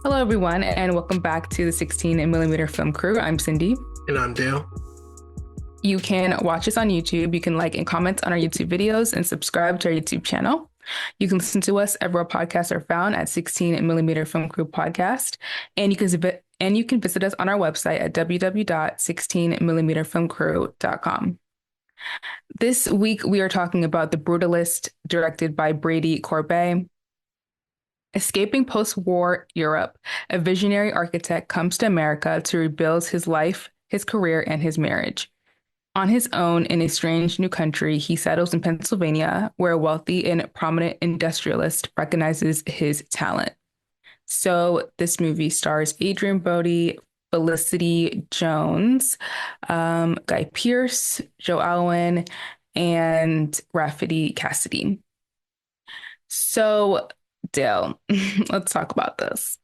Hello, everyone, and welcome back to the 16 millimeter film crew. I'm Cindy. And I'm Dale. You can watch us on YouTube. You can like and comment on our YouTube videos and subscribe to our YouTube channel. You can listen to us everywhere podcasts are found at 16 millimeter film crew podcast. And you can visit us on our website at www.16millimeterfilmcrew.com. This week, we are talking about The Brutalist, directed by Brady Corbet. Escaping post-war Europe, a visionary architect comes to America to rebuild his life, his career, and his marriage. On his own in a strange new country, he settles in Pennsylvania, where a wealthy and prominent industrialist recognizes his talent. So this movie stars Adrian Brody, Felicity Jones, Guy Pearce, Joe Alwyn, and Rafferty Cassidy. So, Dale, let's talk about this.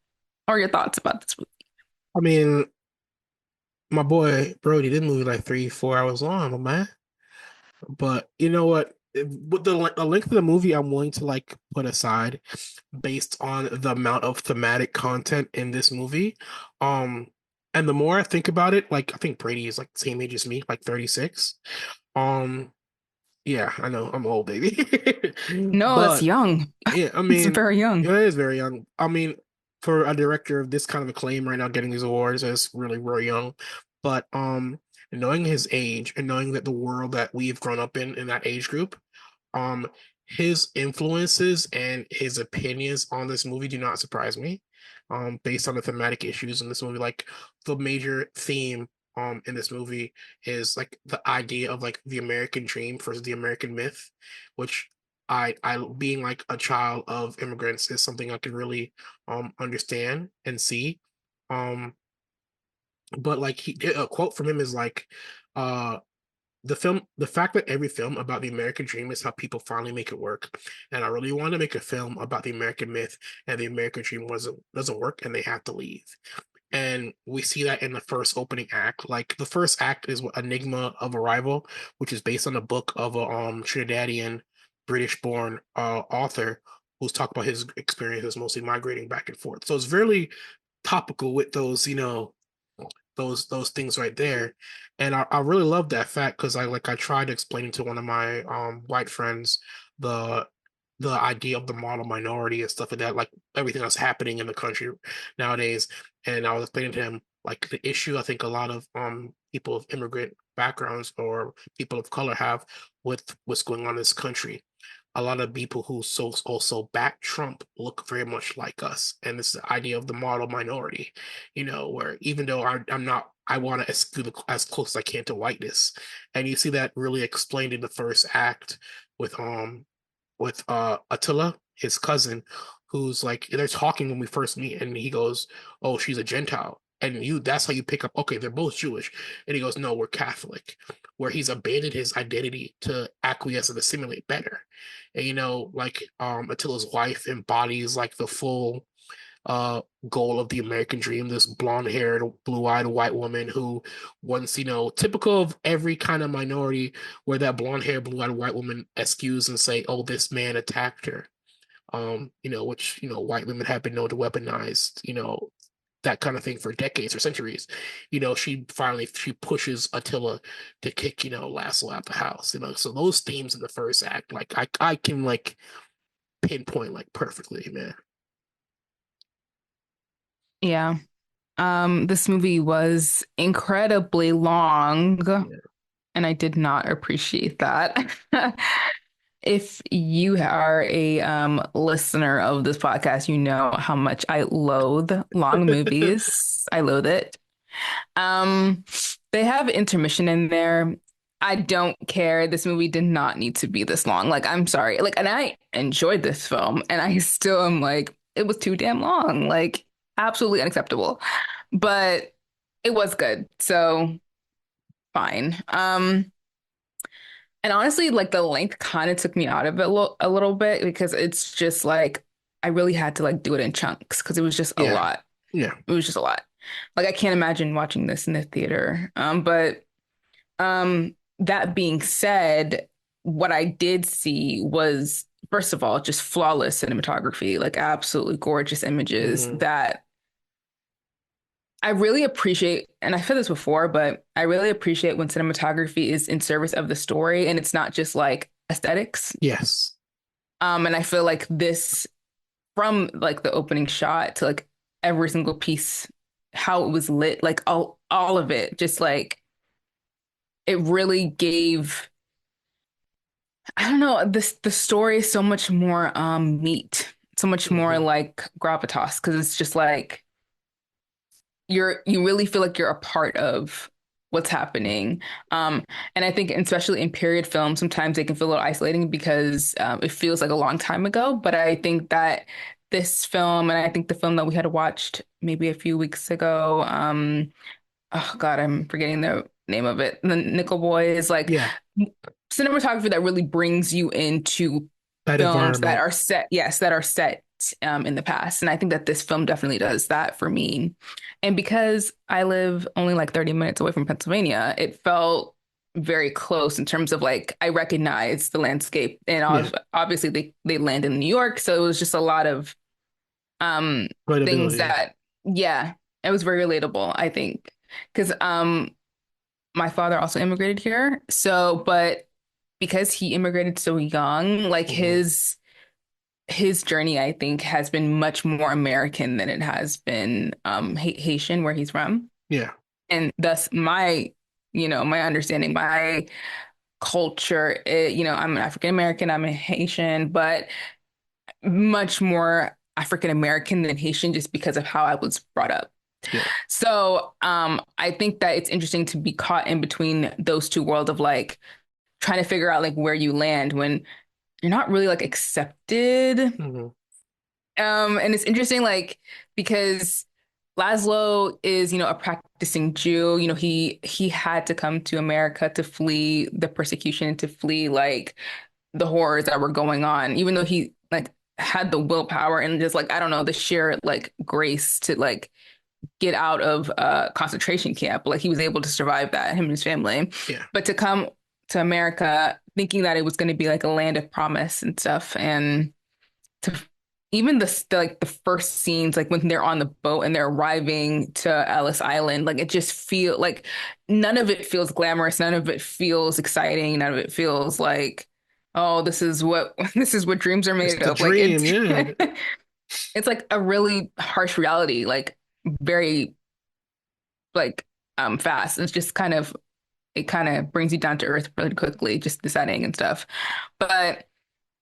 Or your thoughts about this movie. I mean, my boy Brody, this movie like 3, 4 hours long, my man. But you know what? With the length of the movie, I'm willing to like put aside based on the amount of thematic content in this movie. Um, and the more I think about it, like I think Brady is like the same age as me, like 36. Um, yeah, I know I'm old, baby. No, that's But young. yeah, I It's mean, very young. it is very young. I mean, for a director of this kind of acclaim right now, getting these awards is really, really young. But knowing his age and knowing that the world that we've grown up in that age group, um, his influences and his opinions on this movie do not surprise me. Based on the thematic issues in this movie, like the major theme in this movie is like the idea of like the American dream versus the American myth, which I being like a child of immigrants is something I can really understand and see. Um, but like a quote from him is like, uh the fact that every film about the American dream is how people finally make it work. And I really want to make a film about the American myth and the American dream wasn't doesn't work and they have to leave. And we see that in the first opening act. Like the first act is Enigma of Arrival, which is based on a book of a Trinidadian British born author who's talked about his experiences mostly migrating back and forth. So it's very topical with those, those things right there. And I really love that fact because I tried explaining to one of my white friends the the idea of the model minority and stuff like that, like everything that's happening in the country nowadays. And I was explaining to him like the issue I think a lot of people of immigrant backgrounds or people of color have with what's going on in this country. A lot of people who also back Trump look very much like us. And this idea of the model minority, where even though I'm not, I want to as close as I can to whiteness. And you see that really explained in the first act with Attila, his cousin, who's like they're talking when we first meet, and he goes, "Oh, she's a Gentile." And that's how you pick up, okay, they're both Jewish. And he goes, "No, we're Catholic," where he's abandoned his identity to acquiesce and assimilate better. And like Attila's wife embodies like the full uh goal of the American dream, this blonde-haired, blue-eyed white woman who once, typical of every kind of minority where that blonde-haired, blue-eyed white woman excuse and say, "Oh, this man attacked her." Which, white women have been known to weaponize, that kind of thing for decades or centuries. She pushes Attila to kick, Laszlo out the house. So those themes in the first act, like I can like pinpoint like perfectly, man. Yeah. This movie was incredibly long, Yeah. and I did not appreciate that. If you are a listener of this podcast, you know how much I loathe long movies. I loathe it. Um, they have intermission in there. I don't care. This movie did not need to be this long. Like, I'm sorry. Like, and I enjoyed this film, and I still am like, it was too damn long. Like, absolutely unacceptable. But it was good. So fine. And honestly, like the length kind of took me out of it a little bit because it's just like I really had to like do it in chunks because it was just a Yeah. lot. Yeah. It was just a lot. Like I can't imagine watching this in the theater. But that being said, what I did see was, first of all, just flawless cinematography, like absolutely gorgeous images Hmm. that I really appreciate, and I've said this before, but I really appreciate when cinematography is in service of the story and it's not just like aesthetics. Yes. And I feel like this, from like the opening shot to like every single piece, how it was lit, like all of it, just like it really gave, I don't know, this the story is so much more meat, so much more Hmm. like gravitas, because it's just like you really feel like you're a part of what's happening. Um, and I think especially in period films, sometimes they can feel a little isolating because it feels like a long time ago. But I think that this film, and I think the film that we had watched maybe a few weeks ago, oh God, I'm forgetting the name of it. The Nickel Boy is like Yeah. cinematography that really brings you into That films that environment. are set, yes, that are set in the past. And I think that this film definitely does that for me. And because I live only like 30 minutes away from Pennsylvania, it felt very close in terms of like I recognized the landscape. And Yeah. obviously they land in New York, so it was just a lot of um things Credibility. that, yeah, it was very relatable, I think. Because my father also immigrated here. So, but because he immigrated so young, like Hmm. his journey, I think, has been much more American than it has been Haitian, where he's from. Yeah. And thus my understanding, my culture, I'm an African American, I'm a Haitian, but much more African American than Haitian just because of how I was brought up. Yeah. So I think that it's interesting to be caught in between those two worlds of like trying to figure out like where you land when you're not really like accepted. Hmm. And it's interesting, like, because Laszlo is, a practicing Jew. He had to come to America to flee the persecution, to flee like the horrors that were going on, even though he like had the willpower and just like, I don't know, the sheer like grace to like get out of a concentration camp. Like he was able to survive that, him and his family. Yeah. But to come to America thinking that it was going to be like a land of promise and stuff, and to even like the first scenes, like when they're on the boat and they're arriving to Ellis Island, like it just feel like none of it feels glamorous, none of it feels exciting, none of it feels like, oh, this is what this is what dreams are It's made the of. Like it's dream. Yeah. it's like a really harsh reality, like very like fast. It's just kind of it kind of brings you down to earth really quickly, just the setting and stuff. But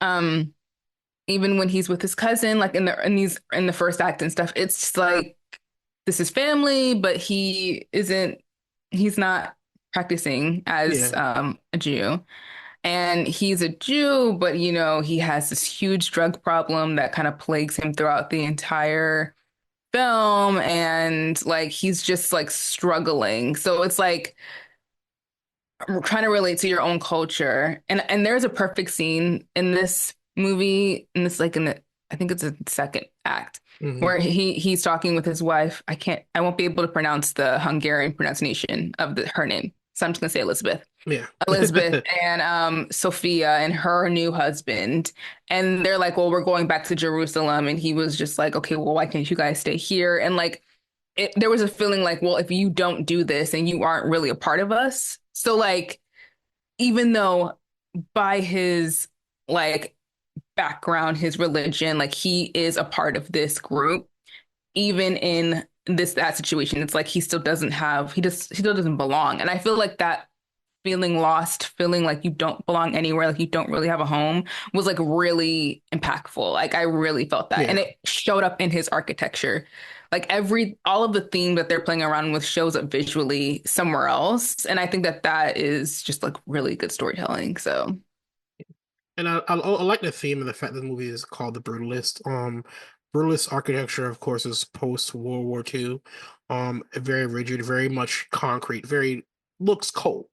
um even when he's with his cousin, like in the first act and stuff, it's just like this is family, but he's not practicing as Yeah. a Jew. And he's a Jew, but he has this huge drug problem that kind of plagues him throughout the entire film. And like he's just like struggling. So it's like trying to relate to your own culture. And there's a perfect scene in this movie, in this like in the I think it's the second act, Hmm. where he's talking with his wife. I won't be able to pronounce the Hungarian pronunciation of her name. So I'm just gonna say Elizabeth. Yeah. Elizabeth and Sophia and her new husband. And they're like, well, we're going back to Jerusalem. And he was just like, okay, well, why can't you guys stay here? And like there was a feeling like, well, if you don't do this and you aren't really a part of us. So like even though by his like background, his religion, like he is a part of this group, even in that situation, it's like he still doesn't belong. And I feel like that feeling lost, feeling like you don't belong anywhere, like you don't really have a home, was like really impactful. Like I really felt that. And Yeah. it showed up in his architecture. Like all of the theme that they're playing around with shows up visually somewhere else. And I think that that is just like really good storytelling. So, And I like the theme and the fact that the movie is called The Brutalist. Brutalist architecture, of course, is post World War II. Very rigid, very much concrete, very looks cold.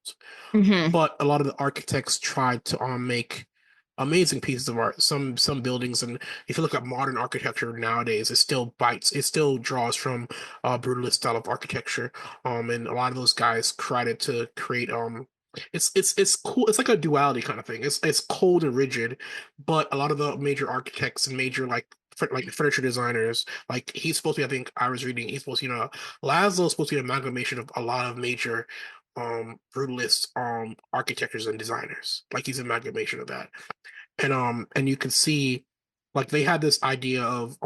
hmm But a lot of the architects tried to make amazing pieces of art. Some buildings, and if you look at modern architecture nowadays, it still draws from brutalist style of architecture. And a lot of those guys tried to create it's cool. It's like a duality kind of thing. It's cold and rigid, but a lot of the major architects and major like like furniture designers. Like he's supposed to be, I think I was reading, he's supposed to, Laszlo's supposed to be an amalgamation of a lot of major brutalist architectures and designers. Like he's an amalgamation of that. And you can see like they had this idea of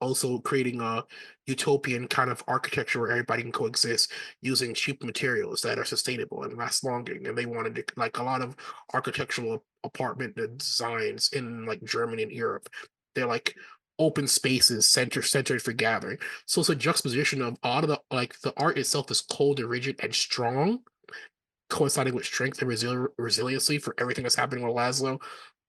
also creating a utopian kind of architecture where everybody can coexist using cheap materials that are sustainable and last longing. And they wanted to, like, a lot of architectural apartment designs in like Germany and Europe. They're like open spaces centered for gathering. So it's a juxtaposition of all of the, like, the art itself is cold and rigid and strong, coinciding with strength and resiliency for everything that's happening with Laszlo.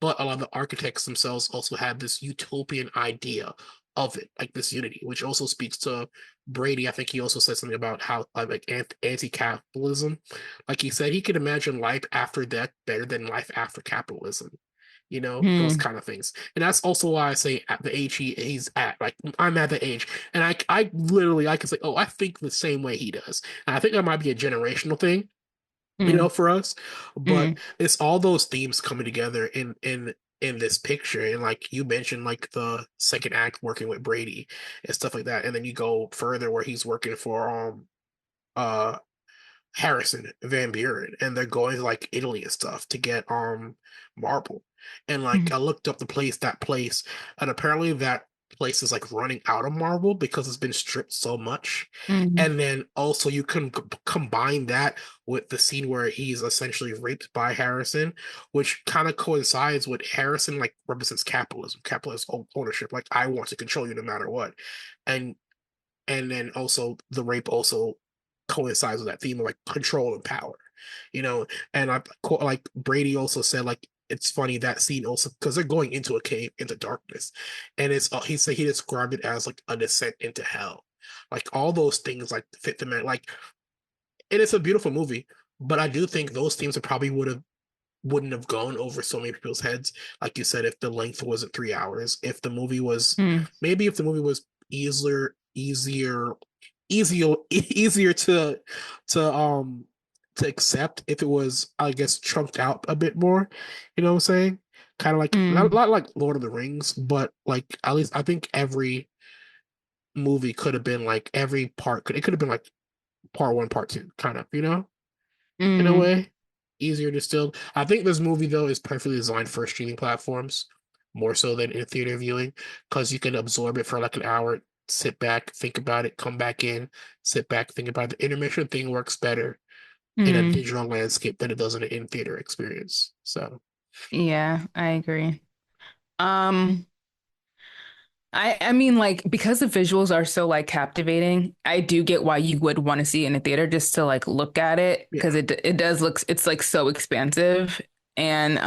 But a lot of the architects themselves also have this utopian idea of it, like this unity, which also speaks to Brady. I think he also said something about how like anti-capitalism. Like he said, he could imagine life after death better than life after capitalism. Those Hmm. kind of things. And that's also why I say at the age he's at, like I'm at the age, and I literally I can say, oh, I think the same way he does. And I think that might be a generational thing, Hmm. for us. But Hmm. it's all those themes coming together in this picture. And like you mentioned, like the second act working with Brady and stuff like that. And then you go further where he's working for uh Harrison Van Buren, and they're going to like Italy and stuff to get marble. And like I looked up that place, and apparently that place is like running out of marble because it's been stripped so much. Hmm. And then also you can combine that with the scene where he's essentially raped by Harrison, which kind of coincides with Harrison like represents capitalism, capitalist ownership. Like I want to control you no matter what. And and then also the rape also coincides with that theme of like control and power, you know. And I like Brady also said like it's funny that scene also because they're going into a cave into darkness, and it's he said he described it as like a descent into hell, like all those things like fit the man like, and it's a beautiful movie. But I do think those themes are probably wouldn't have gone over so many people's heads, like you said, if the length wasn't 3 hours. If the movie was Hmm. maybe if the movie was easier to accept if it was, I guess, chunked out a bit more. You know what I'm saying? Kind of like Hmm. not like Lord of the Rings, but like at least I think every movie could have been like every part could have been like part one, part two, kind of, in a Hmm. way, easier distilled. I think this movie though is perfectly designed for streaming platforms more so than in theater viewing because you can absorb it for like an hour, sit back, think about it, come back in, sit back, think about it. The intermission thing works better in a Hmm. digital landscape than it does in an in-theater experience. So Yeah, I agree. Um, I mean, like, because the visuals are so like captivating, I do get why you would want to see it in a theater just to like look at it because yeah, it does look, it's like so expansive and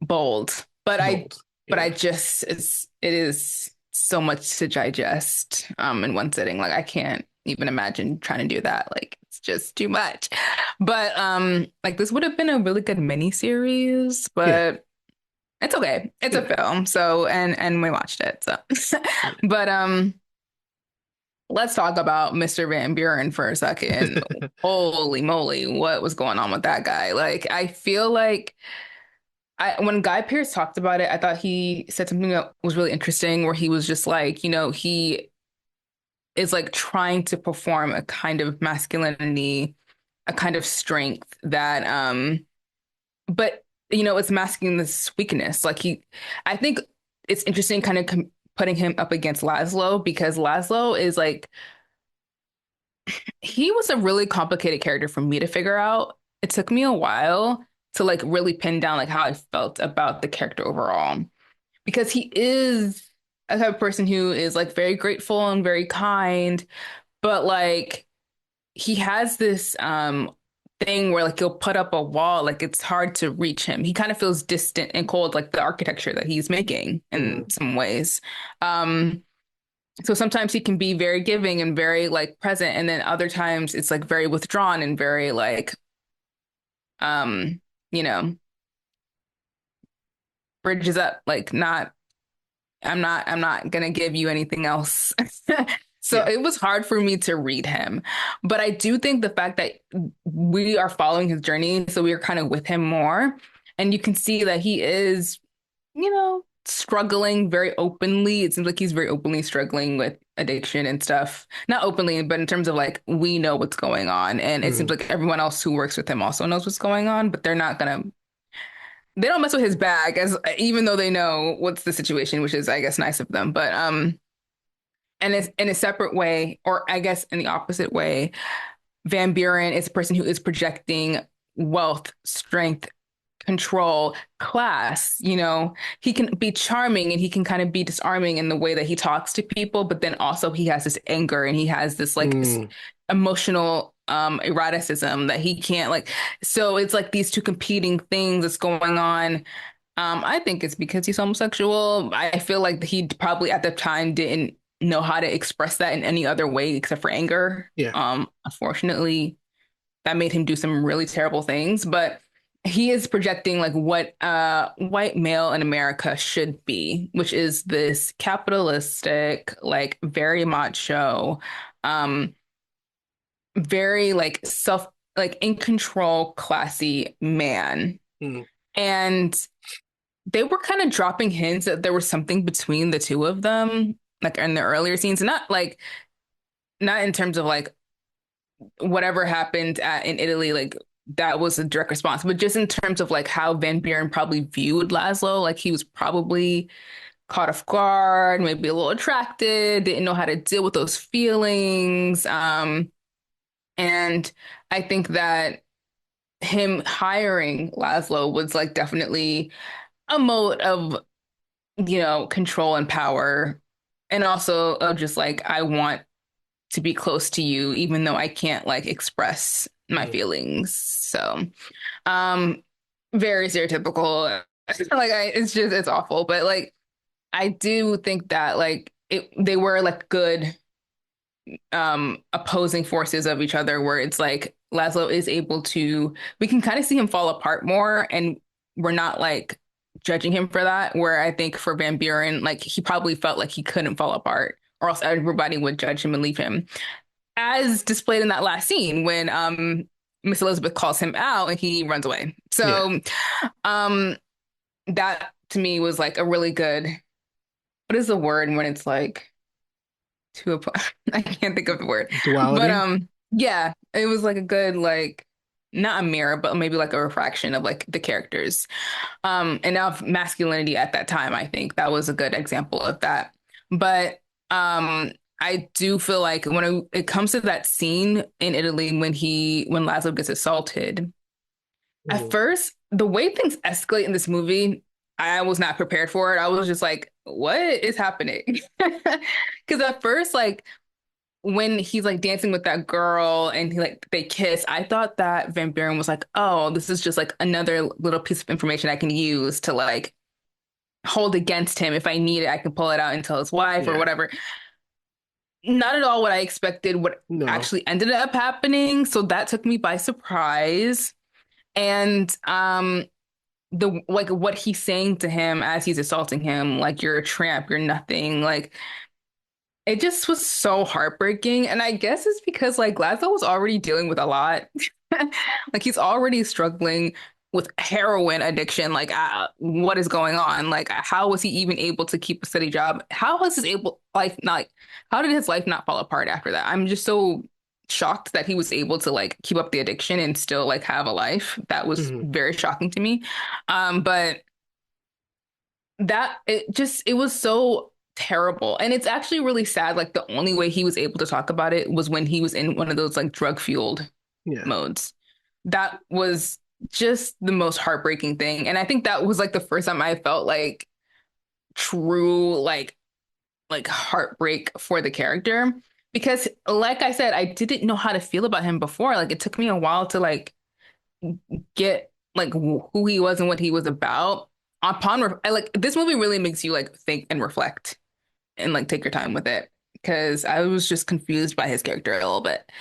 bold. bold. But I Yeah, just it is so much to digest in one sitting. Like I can't even imagine trying to do that. Like it's just too much. But like this would have been a really good mini series, yeah, but it's okay. It's a yeah, film. So and we watched it. So yeah. but let's talk about Mr. Van Buren for a second. Holy moly, what was going on with that guy? Like I feel like when Guy Pearce talked about it, I thought he said something that was really interesting where he was just like, he is like trying to perform a kind of masculinity, a kind of strength that but it's masking this weakness. I think it's interesting kind of putting him up against Laszlo because Laszlo is like he was a really complicated character for me to figure out. It took me a while to like really pin down like how I felt about the character overall. Because he is a type of person who is like very grateful and very kind, but like he has this thing where like he'll put up a wall, like it's hard to reach him. He kind of feels distant and cold, like the architecture that he's making in Mhm. some ways. Um, so sometimes he can be very giving and very like present, and then other times it's like very withdrawn and very like um, you know, bridges up, like not I'm not gonna give you anything else. So Yeah. it was hard for me to read him. But I do think the fact that we are following his journey, so we are kind of with him more, and you can see that he is, you know. struggling very openly. It seems like he's very openly struggling with addiction and stuff. Not openly, but in terms of like we know what's going on. And it seems Mm. like everyone else who works with him also knows what's going on, but they don't mess with his bag as even though they know what's the situation, which is I guess nice of them. But and it's in a separate way, or I guess in the opposite way, Van Buren is a person who is projecting wealth, strength, control, class. He can be charming and he can kind of be disarming in the way that he talks to people, but then also he has this anger and he has this like Mm. emotional eroticism that he can't like. So it's like these two competing things that's going on. I think it's because he's homosexual. I feel like he probably at the time didn't know how to express that in any other way except for anger. Yeah. Unfortunately, that made him do some really terrible things, but he is projecting like what white male in America should be, which is this capitalistic, like very macho, um, very like like in control, classy man. Mm. And they were kind of dropping hints that there was something between the two of them, like in the earlier scenes, not in terms of like whatever happened in Italy, like that was a direct response, but just in terms of like how Van Buren probably viewed Laszlo, like he was probably caught off guard, maybe a little attracted, didn't know how to deal with those feelings. And I think that him hiring Laszlo was like definitely a mode of, control and power. And also of just like, I want to be close to you, even though I can't like express my Mm. feelings. So, um, very stereotypical. It's awful. But like, I do think that like they were like good, opposing forces of each other, where it's like Laszlo is able to, we can kind of see him fall apart more, and we're not like judging him for that. Where I think for Van Buren, like he probably felt like he couldn't fall apart, or else everybody would judge him and leave him as displayed in that last scene when Miss Elizabeth calls him out and he runs away. Yeah. So um that to me was like a really good, what is the word when it's like to a I can't think of the word. But Duality. yeah, it was like a good like not a mirror, but maybe like a refraction of like the characters. And of masculinity at that time, I think that was a good example of that. But I do feel like when it comes to that scene in Italy when Laszlo gets assaulted, at Mm. first, the way things escalate in this movie, I was not prepared for it. I was just like, what is happening? Because at first, like when he's like dancing with that girl and they kiss, I thought that Van Buren was like, oh, this is just like another little piece of information I can use to like hold against him. If I need it, I can pull it out and tell his wife or Yeah. whatever. Not at all what I expected, what No. actually ended up happening. So that took me by surprise. And the like what he's saying to him as he's assaulting him, like you're a tramp, you're nothing, like it just was so heartbreaking. And I guess it's because like Glasgow was already dealing with a lot. Like he's already struggling with heroin addiction. Like what is going on? Like how was he even able to keep a steady job? How was his able life not how did his life not fall apart after that? I'm just so shocked that he was able to like keep up the addiction and still like have a life. That was Mm. very shocking to me. But it was so terrible. And it's actually really sad. Like the only way he was able to talk about it was when he was in one of those like drug fueled Yeah. modes. That was just the most heartbreaking thing. And I think that was like the first time I felt like true like heartbreak for the character. Because like I said, I didn't know how to feel about him before. Like it took me a while to like get like who he was and what he was about. I like this movie really makes you like think and reflect and like take your time with it because I was just confused by his character a little bit.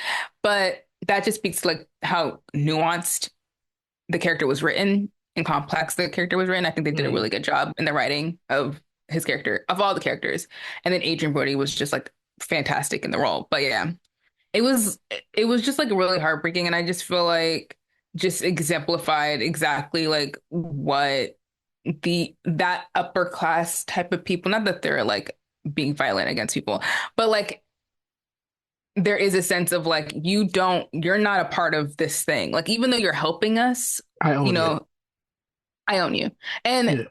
But that just speaks to like how nuanced the character was written and complex the character was written. I think they did a Mm. really good job in the writing of his character, of all the characters. And then Adrian Brody was just like fantastic in the role. But yeah, it was just like really heartbreaking, and I just feel like just exemplified exactly like what the that upper class type of people, not that they're like being violent against people, but like there is a sense of like you're not a part of this thing. Like even though you're helping us, I you own you. know, I own you. And Yeah.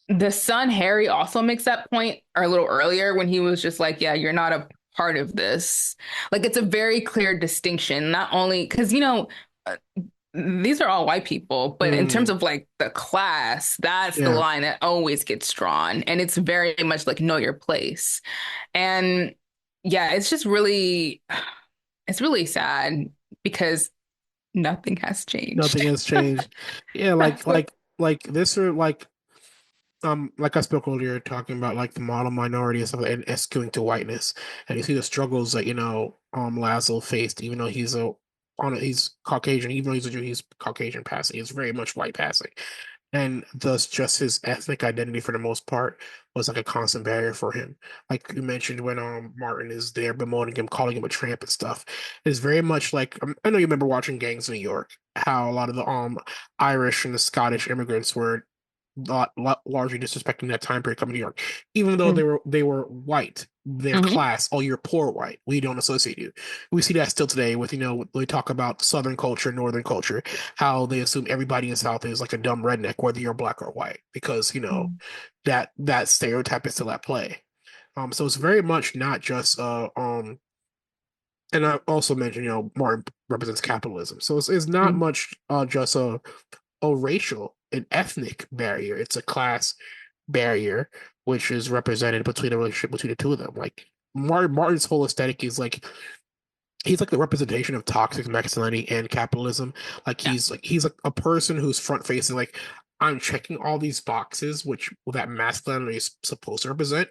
the son Harry also makes that point or a little earlier when he was just like, yeah, you're not a part of this. Like it's a very clear distinction, not only because uh, these are all white people, but in terms Mm, of like the class, that's the yeah. line that always gets drawn. And it's very much like know your place. And yeah, it's really sad because nothing has changed. Nothing has changed. Yeah, That's what. like this are like I spoke earlier talking about like the model minority and stuff and skewing to whiteness. And you see the struggles that, Laszlo faced, even though he's Caucasian, even though he's a Jew, he's Caucasian passing. He's very much white passing. And thus just his ethnic identity for the most part was like a constant barrier for him. Like you mentioned when Martin is there bemoaning him, calling him a tramp and stuff. It's very much like I know you remember watching Gangs of New York, how a lot of the Irish and the Scottish immigrants were largely disrespecting that time period coming to New York, even though they were white, their Mm-hmm. class. Oh, you're poor white. We don't associate you. We see that still today with when we talk about Southern culture, Northern culture, how they assume everybody in the South is like a dumb redneck, whether you're black or white, because that stereotype is still at play. So it's very much not just and I also mentioned, Martin represents capitalism. So it's not much just a racial and ethnic barrier. It's a class barrier, which is represented between the relationship between the two of them. Like Martin's whole aesthetic is like he's like the representation of toxic masculinity and capitalism. Like Yeah. he's like a person who's front facing, like I'm checking all these boxes, which that masculinity is supposed to represent,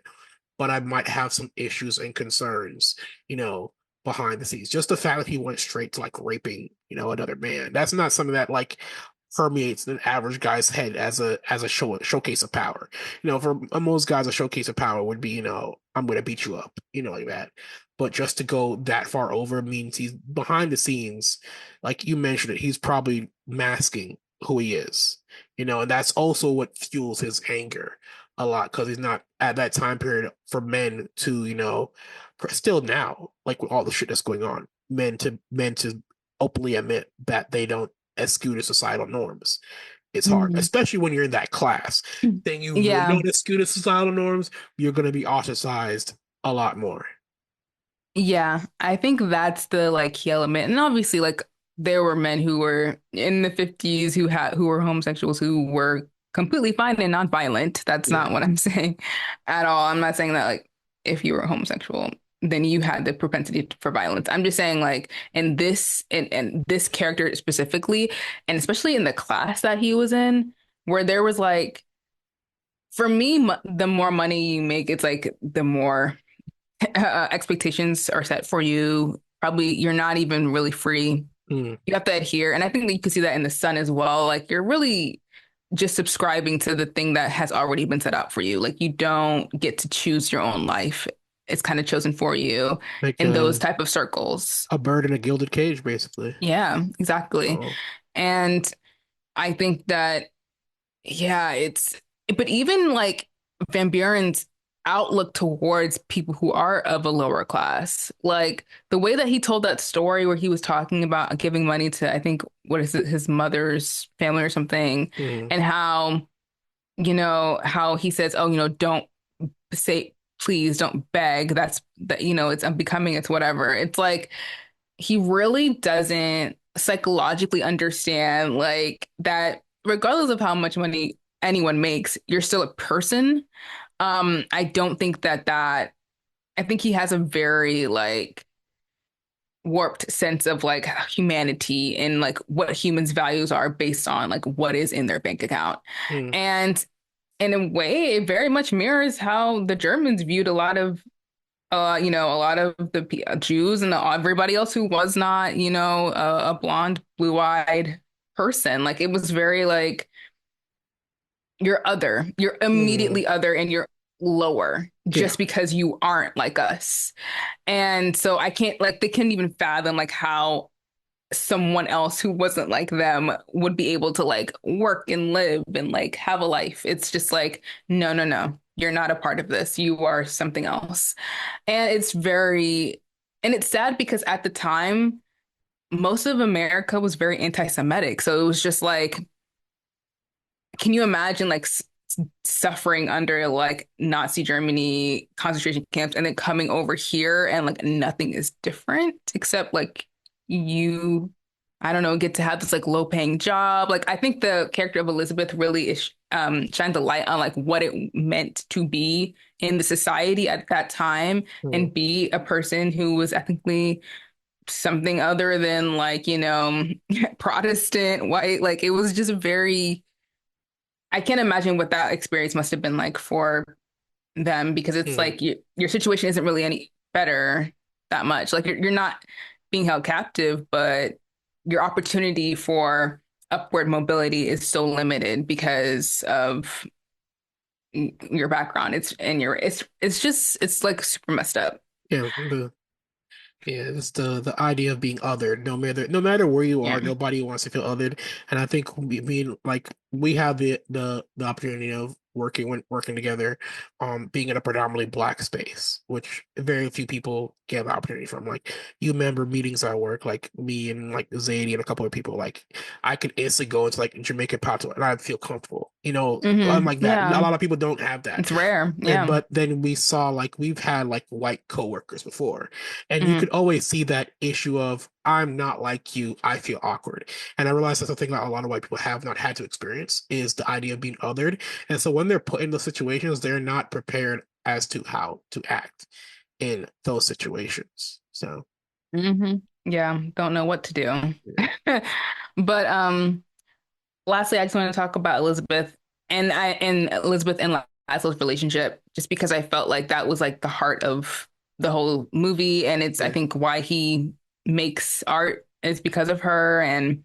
but I might have some issues and concerns, you know, behind the scenes. Just the fact that he went straight to like raping, another man. That's not something that like permeates an average guy's head as a showcase of power. For most guys, a showcase of power would be, I'm gonna beat you up, like that. But just to go that far over means he's behind the scenes, like you mentioned it, he's probably masking who he is, and that's also what fuels his anger a lot because he's not at that time period for men to, still now, like with all the shit that's going on, men to openly admit that they don't eschew to societal norms. It's hard, Mhm. especially when you're in that class. Then you really Yeah. don't eschew to societal norms, you're going to be ostracized a lot more. Yeah, I think that's the like key element. And obviously like there were men who were in the 50s who were homosexuals who were completely fine and non-violent. That's Yeah. not what I'm saying at all. I'm not saying that like if you were homosexual, then you had the propensity for violence. I'm just saying like in this character specifically, and especially in the class that he was in, where there was like for me, the more money you make, it's like the more expectations are set for you. Probably you're not even really free. Mm, You have to adhere. And I think that you can see that in the sun as well. Like you're really just subscribing to the thing that has already been set out for you. Like you don't get to choose your own life. It's kind of chosen for you like in those type of circles. a bird in a gilded cage, basically. Yeah, exactly. Oh. And I think that yeah, but even like Van Buren's outlook towards people who are of a lower class, like the way that he told that story where he was talking about giving money to, I think, what is it, his mother's family or something, Mm, and how he says, oh, don't say, please don't beg. That's that, it's unbecoming, it's whatever. It's like he really doesn't psychologically understand like that regardless of how much money anyone makes, you're still a person. I don't think I think he has a very like warped sense of like humanity and like what humans' values are based on like what is in their bank account. mm, And in a way, it very much mirrors how the Germans viewed a lot of the Jews and everybody else who was not, a blonde, blue-eyed person. Like it was very like you're other, you're mm. immediately other, and you're lower Yeah. just because you aren't like us. And so I can't like they couldn't even fathom like how someone else who wasn't like them would be able to like work and live and like have a life. It's just like, no, no, no. You're not a part of this. You are something else. And and it's sad because at the time, most of America was very anti-Semitic. So it was just like, can you imagine like suffering under like Nazi Germany concentration camps and then coming over here and like nothing is different except like you, I don't know, get to have this like low paying job. Like I think the character of Elizabeth really is shines a light on like what it meant to be in the society at that time Mm. and be a person who was ethnically something other than like, Protestant, white. Like it was just very I can't imagine what that experience must have been like for them because it's Mm. like your situation isn't really any better that much. Like you're not being held captive, but your opportunity for upward mobility is so limited because of your background. It's just it's like super messed up. Yeah, yeah, it's the idea of being othered. No matter where you Yeah. are, nobody wants to feel othered. And I think we have the opportunity of working together, being in a predominantly black space, which very few people get the opportunity from. Like you remember meetings at work, like me and like Zadie and a couple of people, like I could instantly go into like Jamaican patois and I'd feel comfortable. Unlike that. A Yeah. lot of people don't have that. It's rare. And Yeah. but then we saw like we've had like white coworkers before, and you could Hmm. always see that issue of I'm not like you, I feel awkward. And I realize that's the thing that a lot of white people have not had to experience is the idea of being othered. And so when they're put in those situations, they're not prepared as to how to act in those situations. So Yeah. Don't know what to do. yeah. But lastly, I just want to talk about Elizabeth and Elizabeth and Laszlo's relationship, just because I felt like that was like the heart of the whole movie, and it's I Yeah. think why he makes art is because of her, and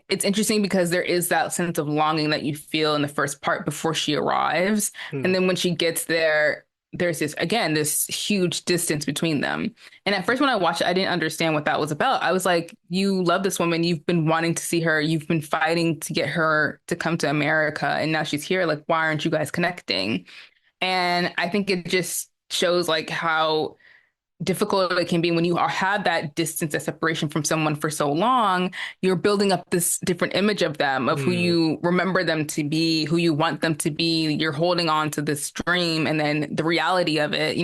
it's interesting because there is that sense of longing that you feel in the first part before she arrives. And Mm, then when she gets there, there's this huge distance between them. And at first when I watched it, I didn't understand what that was about. I was like, you love this woman, you've been wanting to see her, you've been fighting to get her to come to America, and now she's here. Like, why aren't you guys connecting? And I think it just shows like how difficult it can be when you have that distance, that separation from someone for so long. You're building up this different image of them, of who mm, you remember them to be, who you want them to be. You're holding on to this dream, and then the reality of it,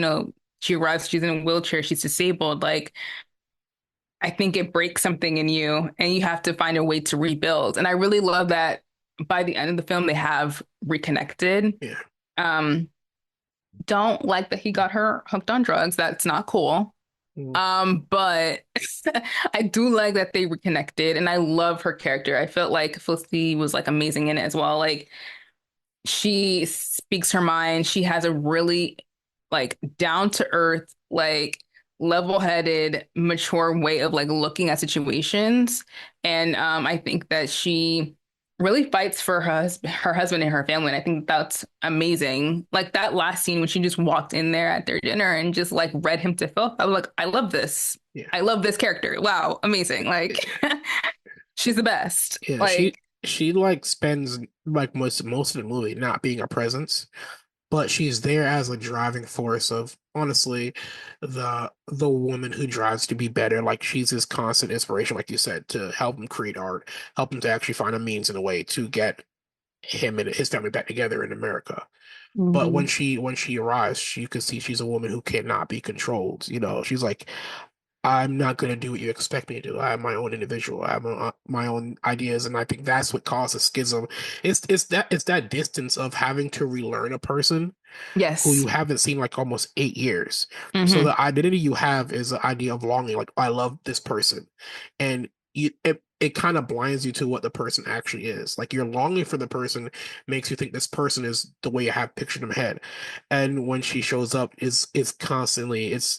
she arrives, she's in a wheelchair, she's disabled. Like, I think it breaks something in you, and you have to find a way to rebuild. And I really love that by the end of the film, they have reconnected. yeah. Um, don't like that he got her hooked on drugs. That's not cool. Mm, But I do like that they reconnected, and I love her character. I felt like Felicity was like amazing in it as well. Like she speaks her mind. She has a really like down to earth, like level-headed, mature way of like looking at situations. And I think that she really fights for her husband and her family. And I think that's amazing. Like that last scene when she just walked in there at their dinner and just like read him to filth. I was like, I love this. yeah. I love this character. Wow, amazing. Like she's the best. Yeah. Like, She like spends like most of the movie not being a presence, but she's there as a driving force of honestly the woman who drives to be better. Like she's his constant inspiration, like you said, to help him create art, help him to actually find a means and a way to get him and his family back together in America. But mhm, when she arrives, you can see she's a woman who cannot be controlled. She's like, I'm not going to do what you expect me to do. I have my own individual. I have my own ideas, and I think that's what causes schism. It's that distance of having to relearn a person who yes. you haven't seen like almost 8 years. So Hmm. the identity you have is the idea of longing. Like I love this person, and it kind of blinds you to what the person actually is. Like your longing for the person makes you think this person is the way you have pictured in head, and when she shows up, it's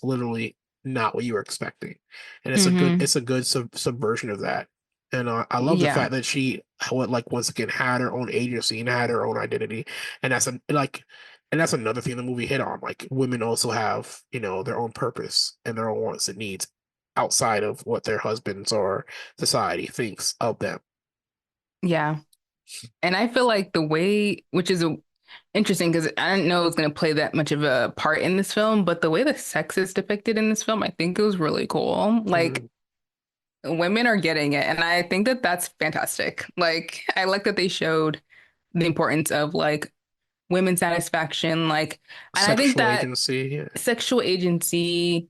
literally not what you were expecting, and Hmm. it's a good subversion of that. And I love the Yeah. fact that she, like once again, had her own agency and had her own identity, and that's another thing the movie hit on. Like women also have, their own purpose and their own wants and needs. outside of what their husbands or society thinks of them. Yeah. And I feel like the way, which is interesting because I didn't know it was going to play that much of a part in this film, but the way the sex is depicted in this film, I think it was really cool. Like Mm, women are getting it, and I think that that's fantastic. Like I like that they showed the importance of like women's satisfaction, like, and I think sexual that agency, yeah, sexual agency,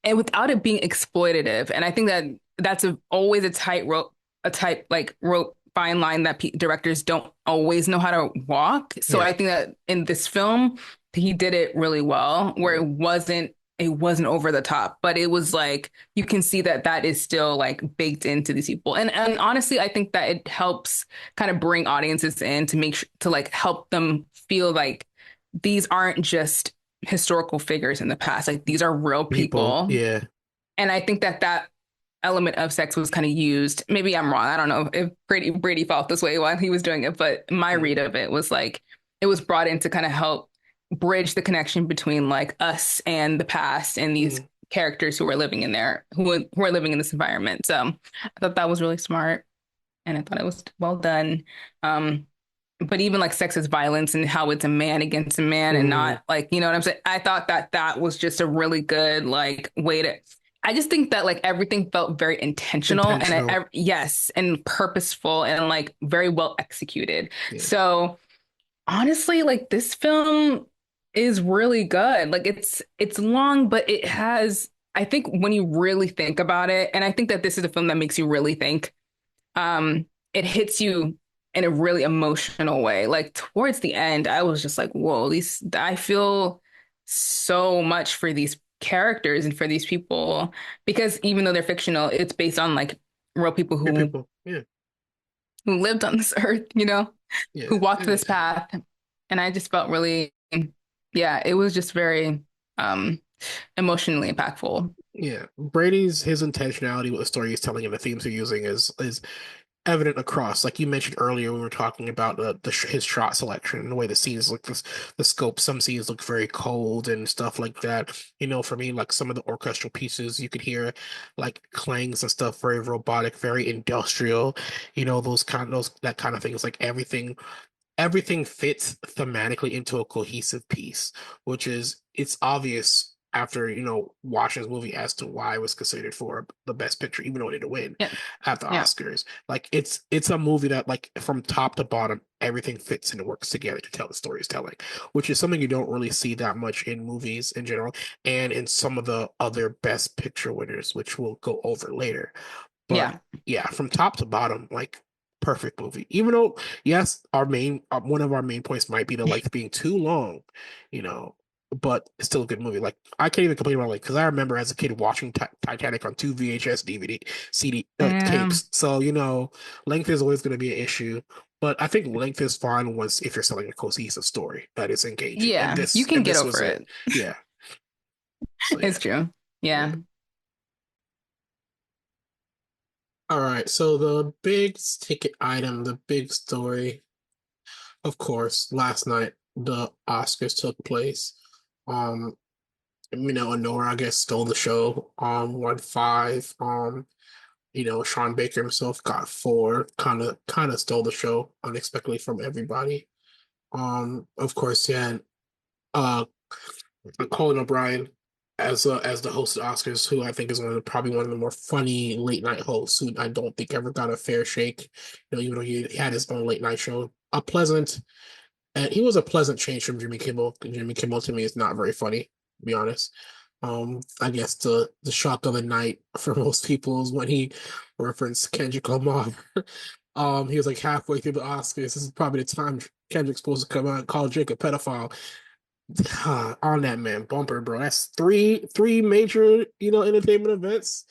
and without it being exploitative. And I think that that's always a tight rope, a tight like rope fine line that directors don't always know how to walk. So yeah, I think that in this film, he did it really well, where yeah. it wasn't over the top, but it was like you can see that that is still like baked into these people. And honestly, I think that it helps kind of bring audiences in to make sure to like help them feel like these aren't just historical figures in the past. Like these are real People, people. yeah, And I think that that element of sex was kind of used. Maybe I'm wrong. I don't know if Brady felt this way while he was doing it, but my read mm, of it was like it was brought in to kind of help bridge the connection between like us and the past and these mm, characters who are living in there, who are living in this environment. So I thought that was really smart and I thought it was well done. Um, but even like sexist violence and how it's a man against a man and mm, not like, you know what I'm saying? I thought that that was just a really good like way to, I just think that like everything felt very intentional and intentional, yes, and purposeful and like very well executed. yeah, So honestly, like this film is really good. Like it's long, but it has, I think when you really think about it, and I think that this is a film that makes you really think it hits you in a really emotional way. Like towards the end, I was just like, whoa, these I feel so much for these characters and for these people because even though they're fictional, it's based on like real people yeah, who people, yeah, lived on this earth, yeah, who walked and this path. And I just felt really, yeah, it was just very um emotionally impactful. yeah. Brady's his intentionality with the story he's telling and the themes he's using is evident across. Like you mentioned earlier, we were talking about his shot selection and the way the scenes look, the scope. Some scenes look very cold and stuff like that. For me, like some of the orchestral pieces, you could hear like clangs and stuff, very robotic, very industrial. Those that kind of things. Like everything fits thematically into a cohesive piece, which is it's obvious after watching this movie as to why it was considered for the best picture, even though it didn't win Yeah. at the Yeah. Oscars. Like it's a movie that like from top to bottom everything fits and works together to tell the story it's telling, which is something you don't really see that much in movies in general and in some of the other best picture winners, which we'll go over later. But Yeah. yeah, from top to bottom, like perfect movie. Even though, yes, our main one of our main points might be the length being too long, you know, but it's still a good movie. Like I can't even complain about like because I remember as a kid watching Titanic on two VHS DVD CD Yeah. tapes. So length is always going to be an issue. But I think length is fine once if you're selling a cohesive story that is engaging, and Yeah. You this can and get this was over it. it. Yeah. So It's yeah, true. yeah. Yeah. All right, so the big ticket item, the big story, of course, last night the Oscars took place. Um, Honora, I guess, stole the show. Won five. Sean Baker himself got four. Kind of stole the show unexpectedly from everybody. Of course, yeah, uh Colin O'Brien as the host of Oscars, who I think is probably one of the more funny late night hosts, who I don't think ever got a fair shake. Even though he had his own late night show, and he was a pleasant change from Jimmy Kimmel. Jimmy Kimmel to me is not very funny, to be honest. I guess the shock of the night for most people is when he referenced Kendrick Lamar. He was like halfway through the Oscars. This is probably the time Kendrick's supposed to come out and call Drake a pedophile. On that man bumper, bro. That's three major, entertainment events.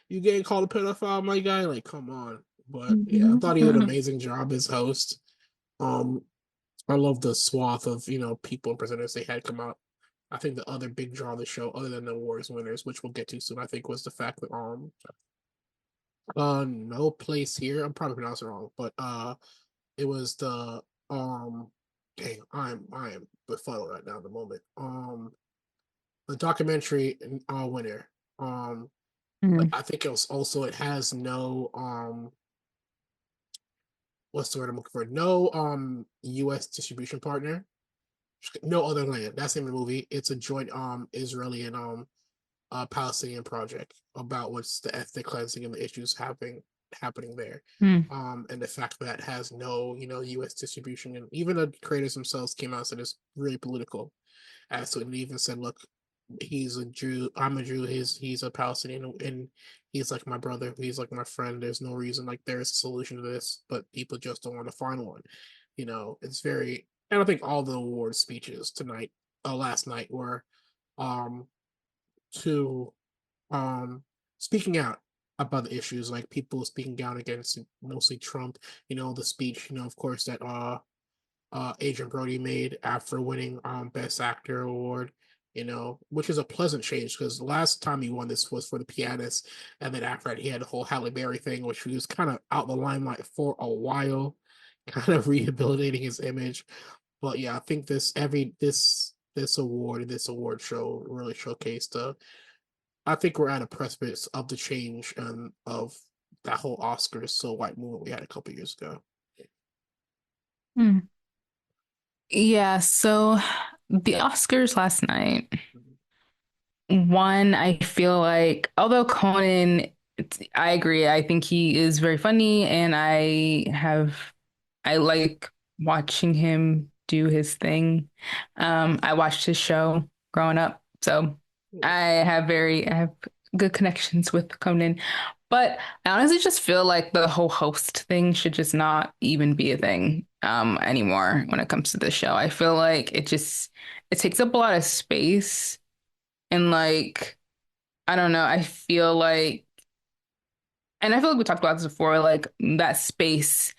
You getting called a pedophile, my guy? Like, come on. But yeah, I thought he did an amazing job as host. Um, I love the swath of, people and presenters they had come out. I think the other big draw of the show, other than the awards winners, which we'll get to soon, I think was the fact that no place here. I'm probably pronouncing it wrong, but it was the dang, I am befuddled right now at the moment. The documentary winner, But Mhm. I think it has no what's the word I'm looking for? No US distribution partner. No other land. That's the name of the movie. It's a joint Israeli and Palestinian project about what's the ethnic cleansing and the issues happening there. Mm. And the fact that it has no, U.S. distribution, and even the creators themselves came out and said it's really political. So it even said, "Look, he's a Jew. I'm a Jew. He's a Palestinian, and he's like my brother. He's like my friend. There's no reason like there's a solution to this, but people just don't want to find one. It's very. And I think all the award speeches tonight, last night, were um to speaking out about the issues, like people speaking out against mostly Trump. The speech. Of course, that Adrian Brody made after winning Best Actor award. Which is a pleasant change because the last time he won this was for The Pianist, and then after that he had the whole Halle Berry thing, which he was kind of out the limelight for a while, kind of rehabilitating his image. But yeah, I think this award and this award show really showcased the. I think we're at a precipice of the change and of that whole Oscars so white movement we had a couple years ago. Mm. Yeah, so the Oscars last night. One, I feel like, although I agree. I think he is very funny, and I like watching him do his thing. I watched his show growing up, so Yeah. I have good connections with Conan. But I honestly just feel like the whole host thing should just not even be a thing anymore when it comes to the show. I feel like it takes up a lot of space and like I don't know, I feel like we talked about this before, like that space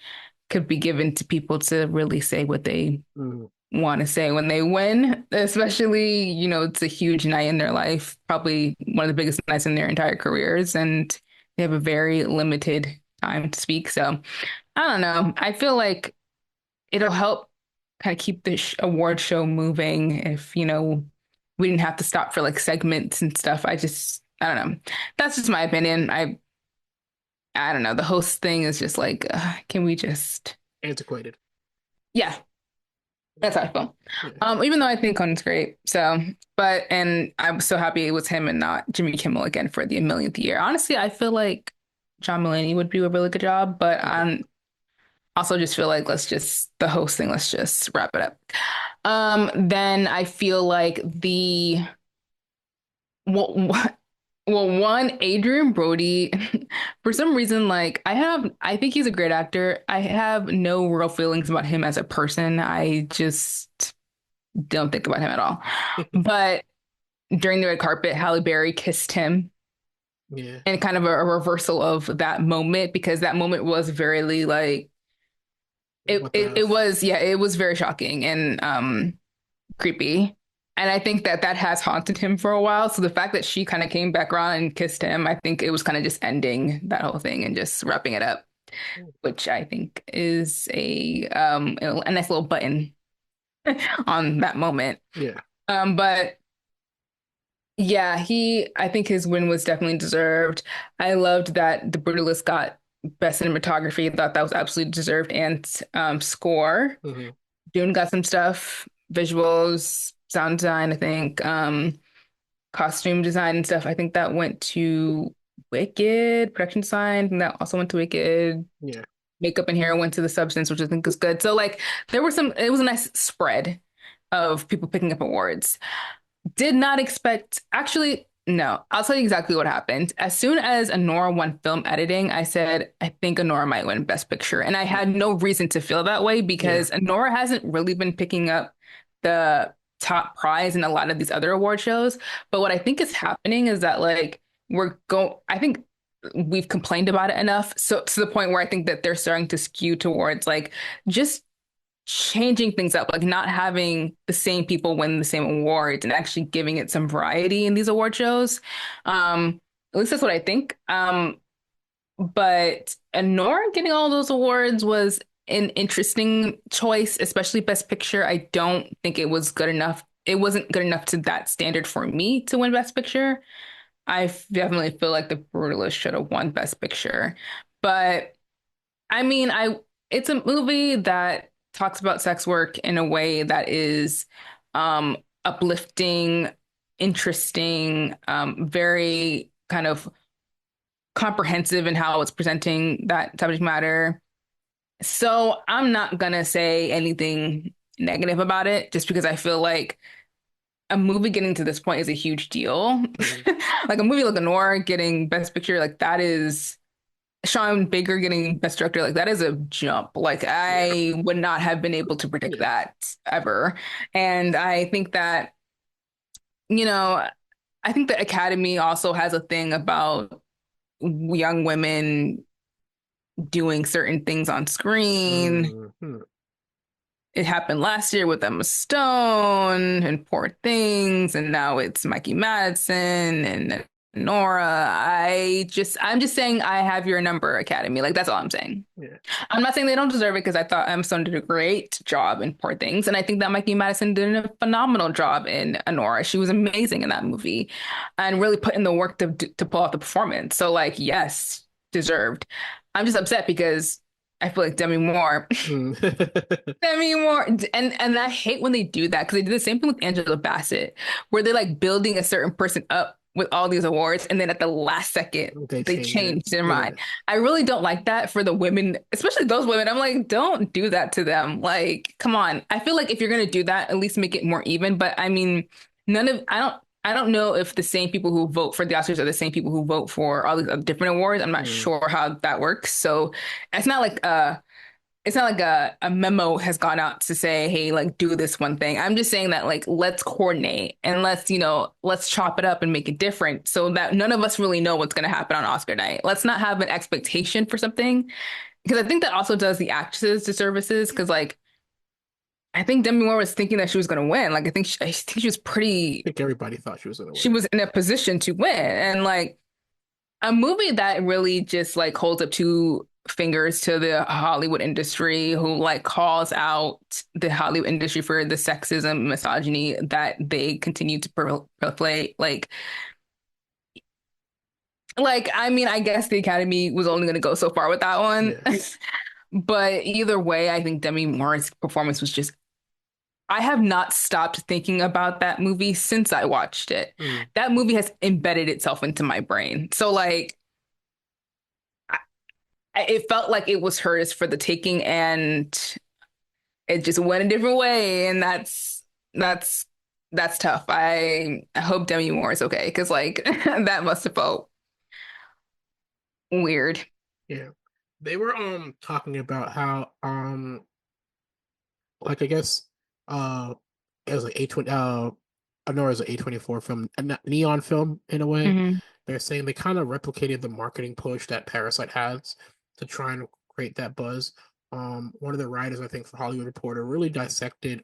could be given to people to really say what they Mhm. want to say when they win, especially, it's a huge night in their life, probably one of the biggest nights in their entire careers, and they have a very limited time to speak. So I don't know. I feel like it'll help kind of keep the award show moving if, we didn't have to stop for like segments and stuff. I don't know. That's just my opinion. I don't know. The host thing is just like, can we just, Antiquated. yeah, that's how I feel. Yeah. Even though I think Conan's great. And I'm so happy it was him and not Jimmy Kimmel again for the millionth year. Honestly, I feel like John Mulaney would do a really good job, but Okay. I'm also just feel like the host thing, let's just wrap it up. Then I feel like well, one, Adrian Brody, for some reason, like I think he's a great actor. I have no real feelings about him as a person. I just don't think about him at all. But during the red carpet, Halle Berry kissed him, Yeah. and kind of a reversal of that moment because that moment was very like What the it F? was, yeah, it was very shocking and creepy. And I think that that has haunted him for a while. So the fact that she kind of came back around and kissed him, I think it was kind of just ending that whole thing and just wrapping it up, which I think is a nice little button on that moment. Yeah. But yeah, I think his win was definitely deserved. I loved that The Brutalist got best cinematography. Thought that was absolutely deserved, and score. Hmm. Dune got some stuff, visuals, sound design, I think, costume design and stuff. I think that went to Wicked, production design, and that also went to Wicked. Yeah. Makeup and hair went to The Substance, which I think is good. So like it was a nice spread of people picking up awards. Did not expect, actually, no, I'll tell you exactly what happened. As soon as Anora won film editing, I said, I think Anora might win Best Picture. And I had no reason to feel that way Yeah. because Anora hasn't really been picking up the top prize in a lot of these other award shows. But what I think is happening is that like I think we've complained about it enough. So to the point where I think that they're starting to skew towards like just changing things up, like not having the same people win the same awards and actually giving it some variety in these award shows. At least that's what I think. But Nora getting all those awards was an interesting choice, especially Best Picture. I don't think it was good enough. It wasn't good enough to that standard for me to win Best Picture. definitely feel like The Brutalist should have won Best Picture. But I mean, it's a movie that talks about sex work in a way that is uplifting, interesting, very kind of comprehensive in how it's presenting that subject matter. So I'm not gonna say anything negative about it just because I feel like a movie getting to this point is a huge deal. Mm, Like a movie like Noir getting Best Picture, like that is Sean Baker getting Best Director, like that is a jump. Like yeah. I would not have been able to predict Yeah. that ever. And I think that, you know, I think the Academy also has a thing about young women doing certain things on screen. Mhm. It happened last year with Emma Stone and Poor Things, and now it's Mikey Madsen and Nora. I'm just saying I have your number, Academy. Like that's all I'm saying. Yeah. I'm not saying they don't deserve it because I thought Emma Stone did a great job in Poor Things, and I think that Mikey Madison did a phenomenal job in Anora. She was amazing in that movie, and really put in the work to pull off the performance. So like, yes, deserved. I'm just upset because I feel like Demi Moore. Mm. Demi Moore, and I hate when they do that because they do the same thing with Angela Bassett, where they're like building a certain person up with all these awards, and then at the last second They they change it. change their mind. Yeah. I really don't like that for the women, especially those women. I'm like, don't do that to them. Like, come on. I feel like if you're gonna do that, at least make it more even. But I mean, I don't know if the same people who vote for the Oscars are the same people who vote for all these other different awards. I'm not Mm. sure how that works. So it's not like a memo has gone out to say, hey, like do this one thing. I'm just saying that like let's coordinate and let's chop it up and make it different so that none of us really know what's going to happen on Oscar night. Let's not have an expectation for something because I think that also does the actresses disservices because like I think Demi Moore was thinking that she was going to win. Like I think she was I pretty think everybody thought she was gonna she win. was in a position to win and like a movie that really just like holds up two fingers to the Hollywood industry, who like calls out the Hollywood industry for the sexism, misogyny that they continue to play. Like, I mean, I guess the Academy was only going to go so far with that one. Yeah. But either way, I think Demi Moore's performance was just, I have not stopped thinking about that movie since I watched it. Mm. That movie has embedded itself into my brain. So, like, it felt like it was hers for the taking and it just went a different way and that's that's tough. I hope Demi Moore is okay because like that must have felt weird. Yeah. They were talking about how like I guess uh it was like A20 I know it was an A24 film, a neon film in a way. Hmm. They're saying they kind of replicated the marketing push that Parasite has to try and create that buzz. One of the writers, I think, for Hollywood Reporter really dissected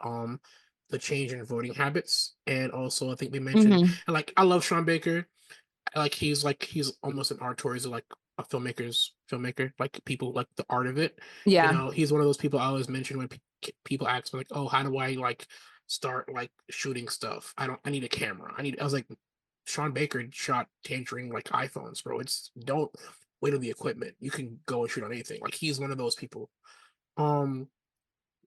the change in voting habits, and also I think they mentioned, Hmm. and like I love Sean Baker, like he's almost an art He's like a filmmaker, like people like the art of it. Yeah. He's one of those people I always mention when people ask me like, "Oh, how do I like start like shooting stuff? I need a camera. I was like, Sean Baker shot Tangerine like iPhones, bro. It's don't wait on the equipment. You can go and shoot on anything. Like he's one of those people. Um,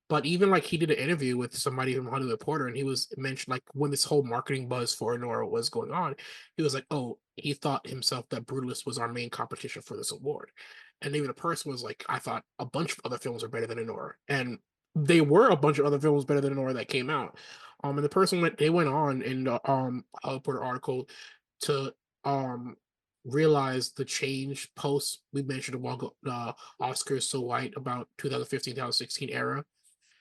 but even like he did an interview with somebody from Hollywood Reporter, and he was mentioned like when this whole marketing buzz for Nora was going on, he was like, "Oh, he thought himself that Brutalist was our main competition for this award," and even the person was like, "I thought a bunch of other films are better than Nora," and they were a bunch of other films better than Nora that came out. And the person went, they went on in the Hollywood Reporter article to realize the change post we mentioned a while ago, Oscars So White about 2015 2016 era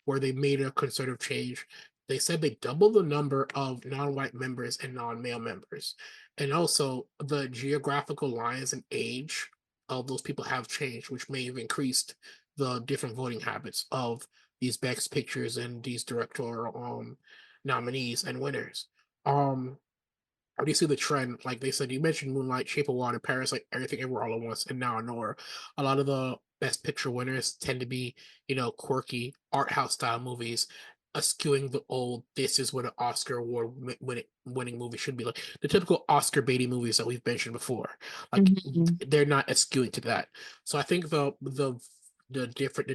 where they made a concerted change. They said they doubled the number of non-white members and non-male members, and also the geographical lines and age of those people have changed, which may have increased the different voting habits of these best pictures and these directorial nominees and winners. How do you see the trend? Like they said, you mentioned Moonlight, Shape of Water, Paris, like Everything Everywhere All at Once, and now Nora. A lot of the Best Picture winners tend to be, quirky art house style movies. eschewing the old this is what an Oscar award winning movie should be like. The typical Oscar baity movies that we've mentioned before. Like Mhm. they're not eschewing to that. So I think the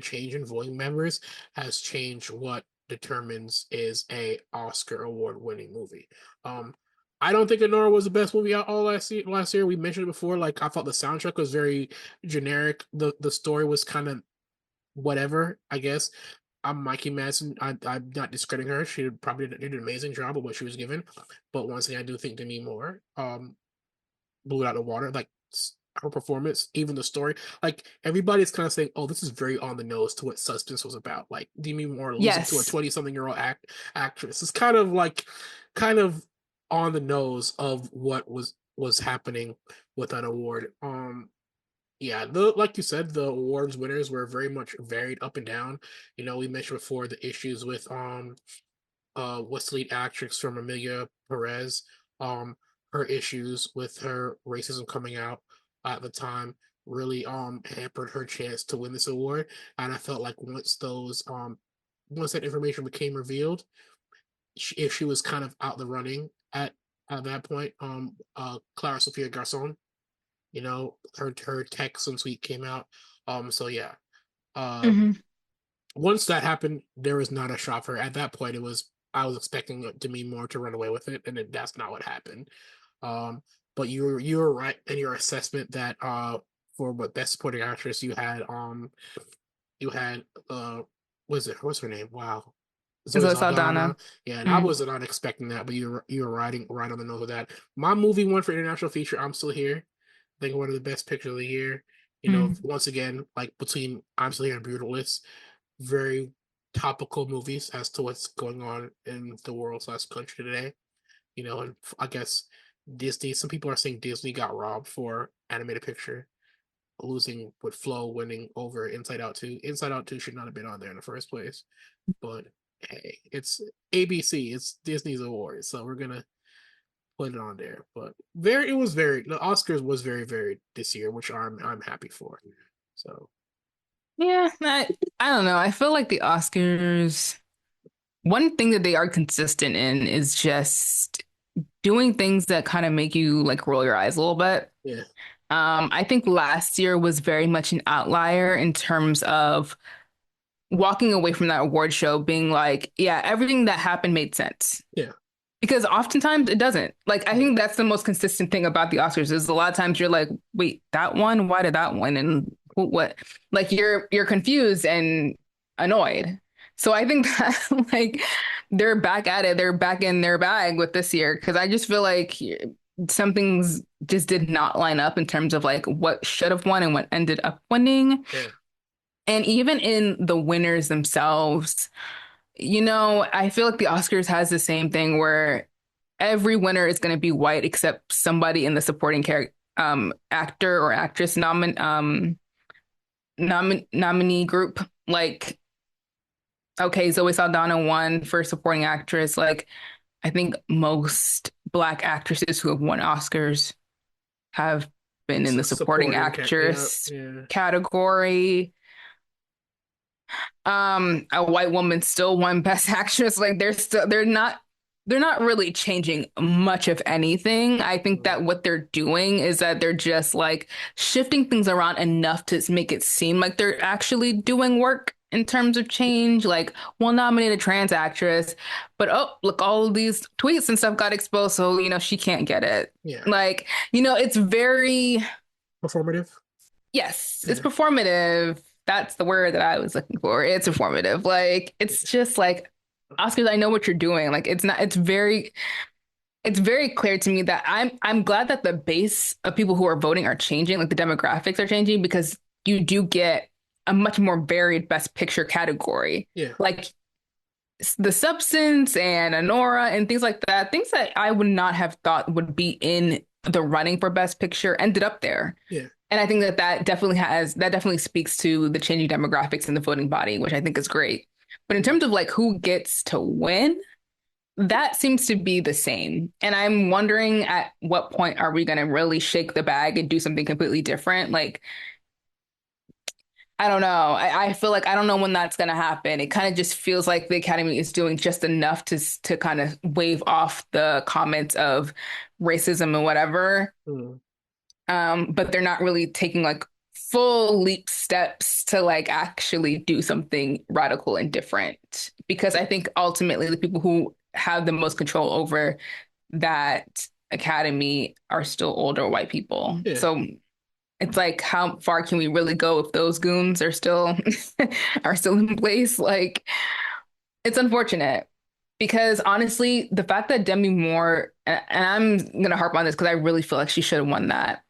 change in voting members has changed what determines is a Oscar award winning movie. Um I don't think Anora was the best movie out all last year. We mentioned it before. Like I thought the soundtrack was very generic. The story was kind of whatever, I guess. I'm Mikey Madsen. I'm not discrediting her. She probably did an amazing job of what she was given. But once again, I do think Demi Moore blew it out of the water. Like her performance, even the story. Like everybody's kind of saying, "Oh, this is very on the nose to what Substance was about." Like Demi Moore losing to a Yes. 20-something-year-old actress. It's kind of on the nose of what was happening with that award. Yeah, the like you said, the awards winners were very much varied up and down. We mentioned before the issues with what's the lead actress from Amelia Perez, her issues with her racism coming out at the time really hampered her chance to win this award. And I felt like once that information became revealed, if she was kind of out the running at that point, Clara Sofia Garcon, her text and tweet came out. So yeah. Uh Hmm. Once that happened, there was not a shot for her. At that point, it was I was expecting Demi Moore to run away with it, and that's not what happened. Um, but you were right in your assessment that for what best supporting actress you had was it what's her name? Wow. Zoe Zoe Saldana. Saldana. Yeah, and I Mm. was not expecting that, but you were riding right on the nose of that. My movie won for international feature. I'm Still Here. I think one of the best pictures of the year. Mm. Once again, like between I'm Still Here and Brutalist, very topical movies as to what's going on in the world/country today. And I guess Disney. Some people are saying Disney got robbed for animated picture, losing with Flow winning over Inside Out 2. Inside Out 2 should not have been on there in the first place. But hey, it's ABC. It's Disney's awards, so we're gonna put it on there. But it was very the Oscars was very very this year, which I'm happy for. So Yeah, I don't know. I feel like the Oscars, one thing that they are consistent in is just doing things that kind of make you like roll your eyes a little bit. yeah, I think last year was very much an outlier in terms of walking away from that award show being like, yeah, everything that happened made sense. yeah, Because oftentimes it doesn't. Like, I yeah, think that's the most consistent thing about the Oscars is a lot of times you're like, wait, that one? Why did that one? And what? Like you're confused and annoyed. So I think that like they're back at it. They're back in their bag with this year because I just feel like some things just did not line up in terms of like what should have won and what ended up winning. yeah, And even in the winners themselves, I feel like the Oscars has the same thing where every winner is going to be white except somebody in the supporting character, actor or actress nominee group. Like, okay, Zoe Saldana won for supporting actress. Like, I think most Black actresses who have won Oscars have been in the supporting supporting cat. Yeah, actress yeah, category. A white woman still won Best Actress. Like they're not really changing much of anything. I think mm, that what they're doing is that they're just like shifting things around enough to make it seem like they're actually doing work in terms of change. Like, we'll nominate a trans actress, but oh, look, all of these tweets and stuff got exposed, so she can't get it. yeah. Like, it's very Performative. yes, it's Yeah, performative. That's the word that I was looking for. It's performative. Like it's yeah, just like Oscars, I know what you're doing. Like it's not it's very clear to me that I'm glad that the base of people who are voting are changing, like the demographics are changing because you do get a much more varied best picture category. yeah, Like the substance and Anora and things like that, things that I would not have thought would be in the running for best picture ended up there. yeah, And I think that definitely speaks to the changing demographics in the voting body, which I think is great. But in terms of like who gets to win, that seems to be the same. And I'm wondering at what point are we going to really shake the bag and do something completely different? Like I don't know. I feel like I don't know when that's gonna happen. It kind of just feels like the Academy is doing just enough to kind of wave off the comments of racism and whatever. Hmm. But they're not really taking like full leap steps to like actually do something radical and different. Because I think ultimately the people who have the most control over that academy are still older white people. Yeah. So it's like how far can we really go if those goons are still are still in place? Like it's unfortunate because honestly, the fact that Demi Moore and I'm gonna harp on this because I really feel like she should have won that.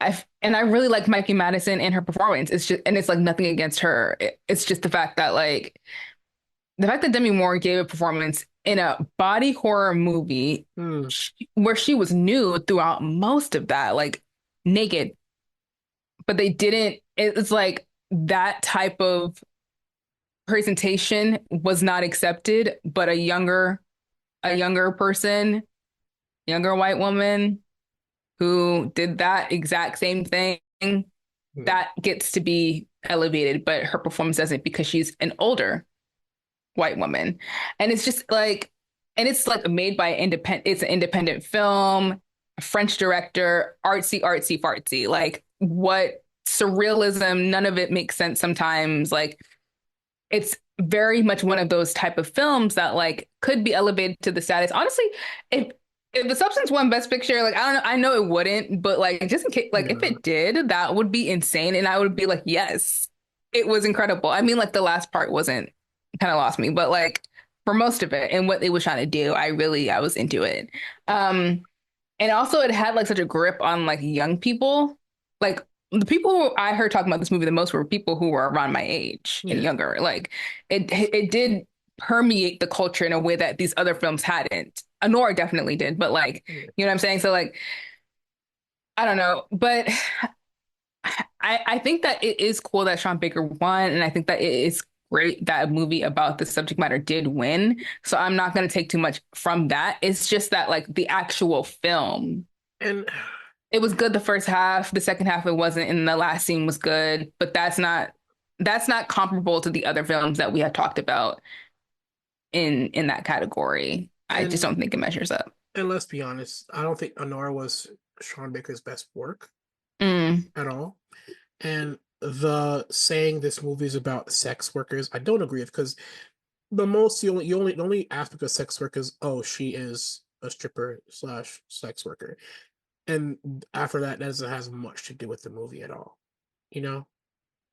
I really like Mikey Madison and her performance. It's just and it's like nothing against her. It's just the fact that Demi Moore gave a performance in a body horror movie Hmm. where she was nude throughout most of that, like naked, but they didn't. It's like that type of presentation was not accepted, but a younger person, younger white woman who did that exact same thing, Hmm. that gets to be elevated, but her performance doesn't because she's an older white woman. And it's just like, and it's like made by it's an independent film, a French director, artsy, artsy, fartsy. Like what surrealism, none of it makes sense sometimes. Like it's very much one of those type of films that like could be elevated to the status. Honestly, if if The Substance won Best Picture, like I don't know, I know it wouldn't, but like just in case, like if Yeah. it did, that would be insane, and I would be like, yes, it was incredible. I mean, like the last part wasn't kind of lost me, but like for most of it and what they were trying to do, I was into it. Um, and also, it had like such a grip on like young people. Like the people who I heard talking about this movie the most were people who were around my age and Yeah. younger. Like it did permeate the culture in a way that these other films hadn't. Anora definitely did, but like, Yeah. you know what I'm saying? So like, I don't know, but I think that it is cool that Sean Baker won, and I think that it is great that a movie about the subject matter did win. So I'm not going to take too much from that. It's just that like the actual film. And It was good the first half. The second half it wasn't, and the last scene was good. But that's not comparable to the other films that we have talked about in that category. I just and don't think it measures up. and let's be honest, I don't think Honora was Sean Baker's best work Mm. at all. And the saying this movie is about sex workers, I don't agree with because the only aspect of sex work is, oh, she is a stripper slash sex worker. And after that doesn't have much to do with the movie at all. You know?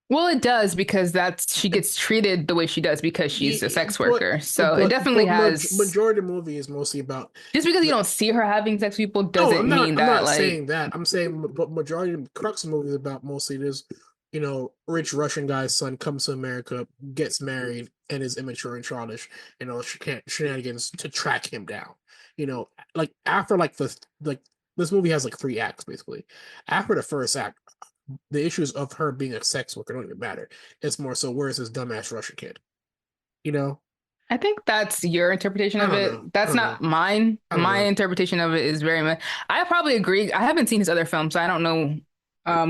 Well, it does because that's she gets treated the way she does because she's a Yeah, sex worker. So it definitely but has. majority of the movie is mostly about Just because you the. don't see her having sex with people No, doesn't mean I'm that not like saying that. I'm saying, but majority of the crux of the movie is about mostly this, rich Russian guy's son comes to America, gets married, and is immature and childish. She can't shenanigans to track him down. Like after like this movie has like three acts basically. After the first act, the issues of her being a sex worker don't even matter. It's more so where's this dumbass Russian kid? You know, I think that's your interpretation I of don't know. it. I That's don't know. not mine. I don't My know. interpretation of it is very much. I probably agree. I haven't seen his other films, so I don't know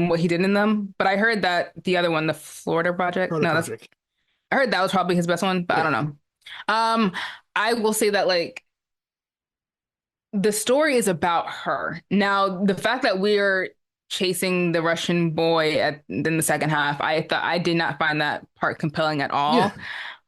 what he did in them. But I heard that the other one, the Florida Project, Part of the no, that's project. I heard that was probably his best one, but I Yeah. don't know. I will say that like the story is about her. Now, the fact that we're chasing the Russian boy in the second half, I did not find that part compelling at Yeah. all.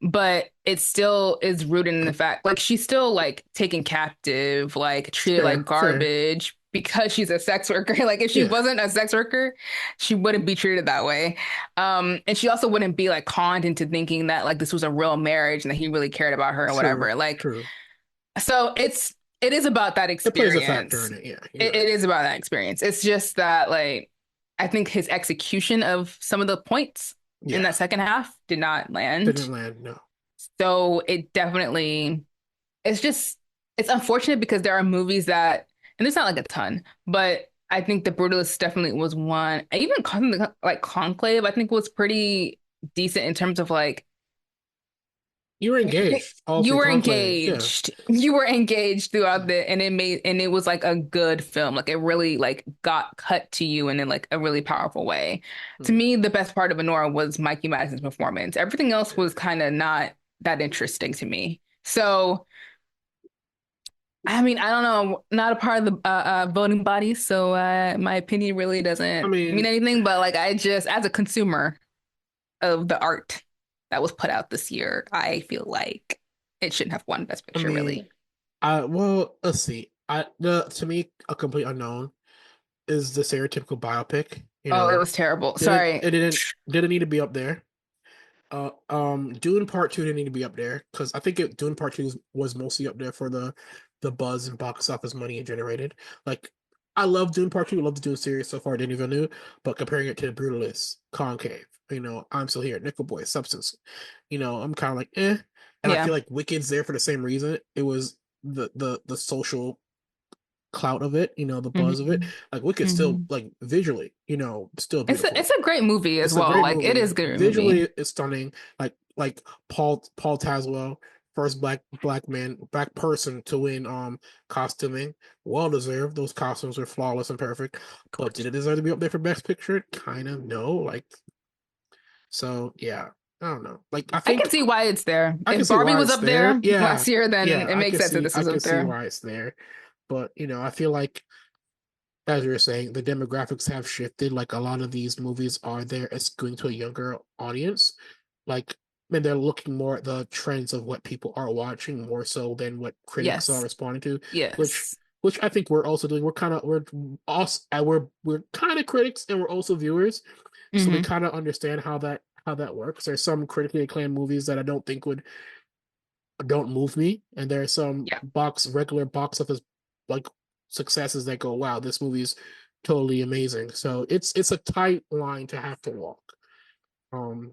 But it still is rooted in the fact, like she's still like taken captive, like treated like Fair. Fair. garbage because she's a sex worker. Like if she Yeah. wasn't a sex worker, she wouldn't be treated that way. And she also wouldn't be like conned into thinking that like this was a real marriage and that he really cared about her or True. whatever. Like True. so it is about that It plays a factor experience. in it. Yeah. You're It right. is about that experience. It's just that like I think his execution of some of the points in Yeah. that second half did not land. Didn't land. No. So it definitely it's just it's unfortunate because there are movies that and there's not like a ton, but I think The Brutalist definitely was one. Even like Conclave, I think was pretty decent in terms of like You were engaged all You three were cosplayers. Yeah. engaged. You were engaged throughout the, and it was like a good film. Like it really like got cut to you in like a really powerful way. To Mm. me, the best part of Anora was Mikey Madison's performance. Everything else was kind of not that interesting to me. So, I mean, I don't know, not a part of the voting body, so my opinion really I doesn't mean mean, anything. But like, I just, as a consumer of the art that was put out this year, I feel like it shouldn't have won Best I Picture, mean, really. well, let's see. The to me a complete unknown is the stereotypical biopic. Oh, it was terrible. Didn't Sorry. it didn't need to be up there. Dune Part Two didn't need to be up there because I think Dune Part Two was mostly up there for the buzz and box office money it generated. Like, I love Dune Part Two. I love the Dune series so far. Denis Villeneuve, but comparing it to Brutalist, Concave, I'm Still Here, Nickel Boy, Substance, I'm kind of like and I feel Yeah. like Wicked's there for the same reason. It was the social clout of it, the buzz of it. hmm Like Wicked still hmm like visually, still It's beautiful. a great movie as It's a well. great Like it is movie. a good movie. Visually, it's stunning. Like Paul Tazwell, first black man, black person to win costuming. Well deserved. Those costumes were flawless and perfect. Of But did course. it deserve to be up there for Best Picture? Kind of no. Like, so yeah. I don't know. Like, I I can think see why it's there. I can If see Barbie why was it's up there. there Yeah. last year, then Yeah, it makes sense that this I was can up see there. why it's there. But I feel like, as you were saying, the demographics have shifted. Like, a lot of these movies are there as going to a younger audience. Like, and they're looking more at the trends of what people are watching more so than what critics are Yes. responding to, which Yes. which I think we're also doing. We're also we're kind of critics and we're also viewers, so we hmm kind of understand how that works. There's some critically acclaimed movies that I don't think would don't move me, and there are some Yeah. regular box office like successes that go, wow, this movie's totally amazing. So it's a tight line to have to walk. Um,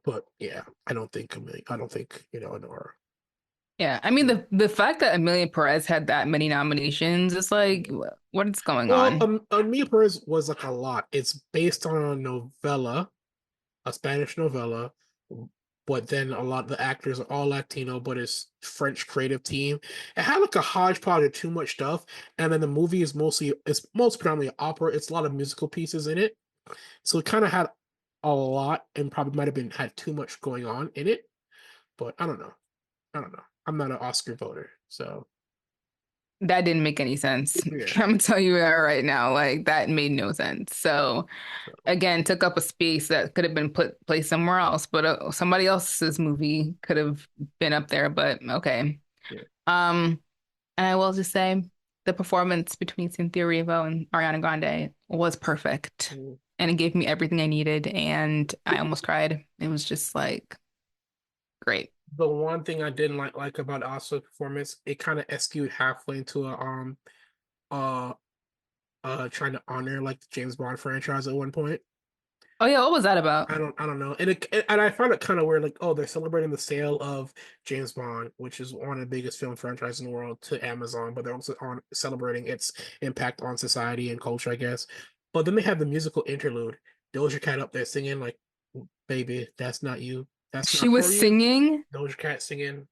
but yeah, I don't think an horror. Yeah. I mean the fact that Amelia Perez had that many nominations, it's like what is going Well, on? Mia Perez was like a lot. It's based on a novella, a Spanish novella, but then a lot of the actors are all Latino, but it's French creative team. It had like a hodgepodge of too much stuff, and then the movie is most predominantly opera. It's a lot of musical pieces in it, so it kind of had a lot, and probably might have been had too much going on in it. But I don't know. I don't know. I'm not an Oscar voter, so That didn't make any sense. yeah. I'm gonna tell you that right now. Like that made no sense. So So again, took up a space that could have been placed somewhere else, but somebody else's movie could have been up there. But okay. yeah. Um, and I will just say the performance between Cynthia Erivo and Ariana Grande was perfect, Mm. and it gave me everything I needed, and I almost cried. It was just like great. The one thing I didn't like about Oscar's performance, it kind of skewed halfway into a uh trying to honor like the James Bond franchise at one point. Oh yeah, what was that about? I don't know. And I found it kind of weird, like, oh, they're celebrating the sale of James Bond, which is one of the biggest film franchises in the world, to Amazon, but they're also on celebrating its impact on society and culture, I guess. But then they have the musical interlude, Doja Cat up there singing like, baby, that's not you. That's She not was for you. singing. Doja Cat singing,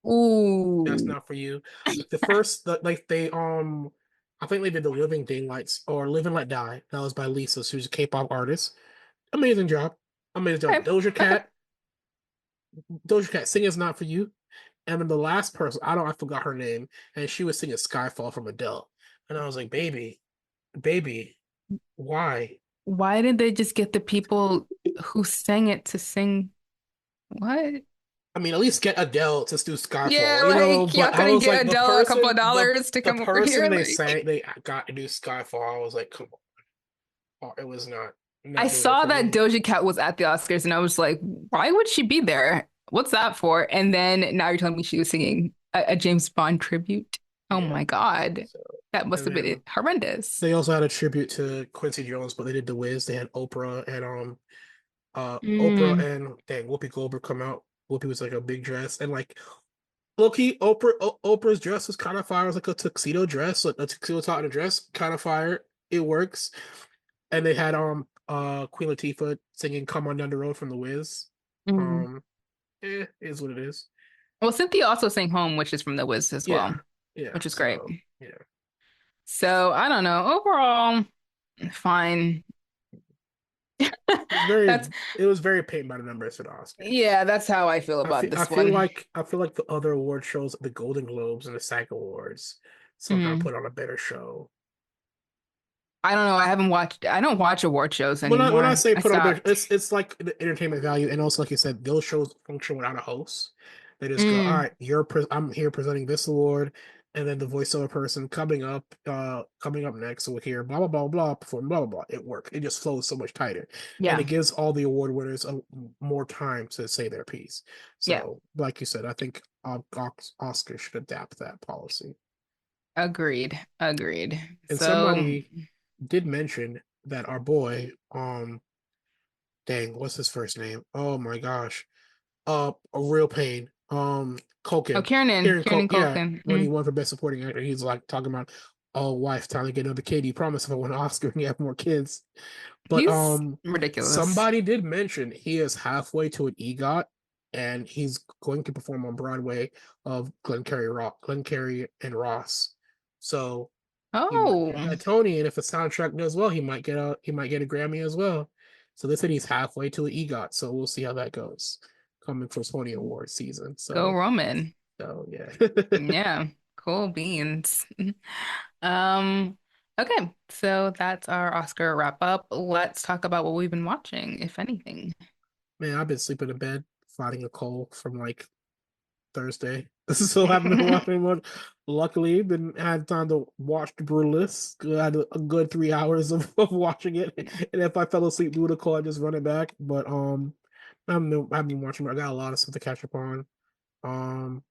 that's Ooh. not for you. Like the first like they I think they did the Living Daylights or Live and Let Die. That was by Lisa, who's a K-pop artist. Amazing job. Amazing job. Okay. Okay. Doja Cat, sing is not for you. And then the last person, I forgot her name, and she was singing Skyfall from Adele. And I was like, baby, why? Why did they just get the people who sang it to sing? What? I mean, at least get Adele to do Yeah, Skyfall, like y'all but I couldn't was get like Adele a couple of dollars to the come over here. person Like, they got to do Skyfall, I was like, come on. Oh, it was I not doing it saw for that me. Doja Cat was at the Oscars and I was like, why would she be there? What's that for? And then now you're telling me she was singing a James Bond tribute. Oh Yeah. my God. So That must and have been then horrendous. they also had a tribute to Quincy Jones, but they did The Wiz. They had Oprah and Oprah Mm, and dang Whoopi Goldberg come out. Whoopi was like a big dress and like Loki Oprah's dress was kind of fire. It was like a tuxedo dress, like a tuxedo top and a dress, kind of fire. It works. And they had Queen Latifah singing "Come On Down the Road" from The Wiz. mm. Um, is what it is. Well, Cynthia also sang Home, which is from The Wiz as Yeah, well, yeah. which is great. So yeah, So I don't know. Overall, fine. very. That's It was very paint by the numbers for the Oscars. yeah, that's how I feel about I this feel one. like the other award shows, the Golden Globes and the SAG Awards, somehow Mm. put on a better show. I don't know. I don't watch award shows When I anymore. say I put on a better, stopped. it's like the entertainment value, and also like you said, those shows function without a host. They just go, all Mm. right, I'm here presenting this award, and then the voiceover person coming up next, so we'll hear blah blah blah blah perform blah blah blah. It works. It just flows so much tighter, and it Yeah. gives all the award winners more time to say their piece. Yeah. So, like you said, I think Oscar should adapt that policy. Agreed. Agreed. And So, somebody did mention that our boy, dang, what's his first name? Oh my gosh. A real pain. oh, Culkin. Kiernan, Kiernan Yeah, Culkin. when he won for best supporting actor, he's like talking about, oh wife, time to get another kid. You promised if I win an Oscar and you have more kids. But He's ridiculous. somebody did mention he is halfway to an EGOT and he's going to perform on Broadway of Glencarry and Ross. So he might Oh, get a Tony, and if the soundtrack does well, he might get a Grammy as well. So they said he's halfway to an EGOT, so we'll see how that goes coming for Tony Award season. go Roman. So yeah. Yeah. Cool beans. Um, okay. So that's our Oscar wrap up. Let's talk about what we've been watching, if anything. Man, I've been sleeping in bed, fighting a cold from like Thursday. So I haven't been watching much. Luckily, been had time to watch The Brutalist. I had a good 3 hours of watching it. And if I fell asleep due to call, I just run it back. But I've been watching. I got a lot of stuff to catch up on. Um,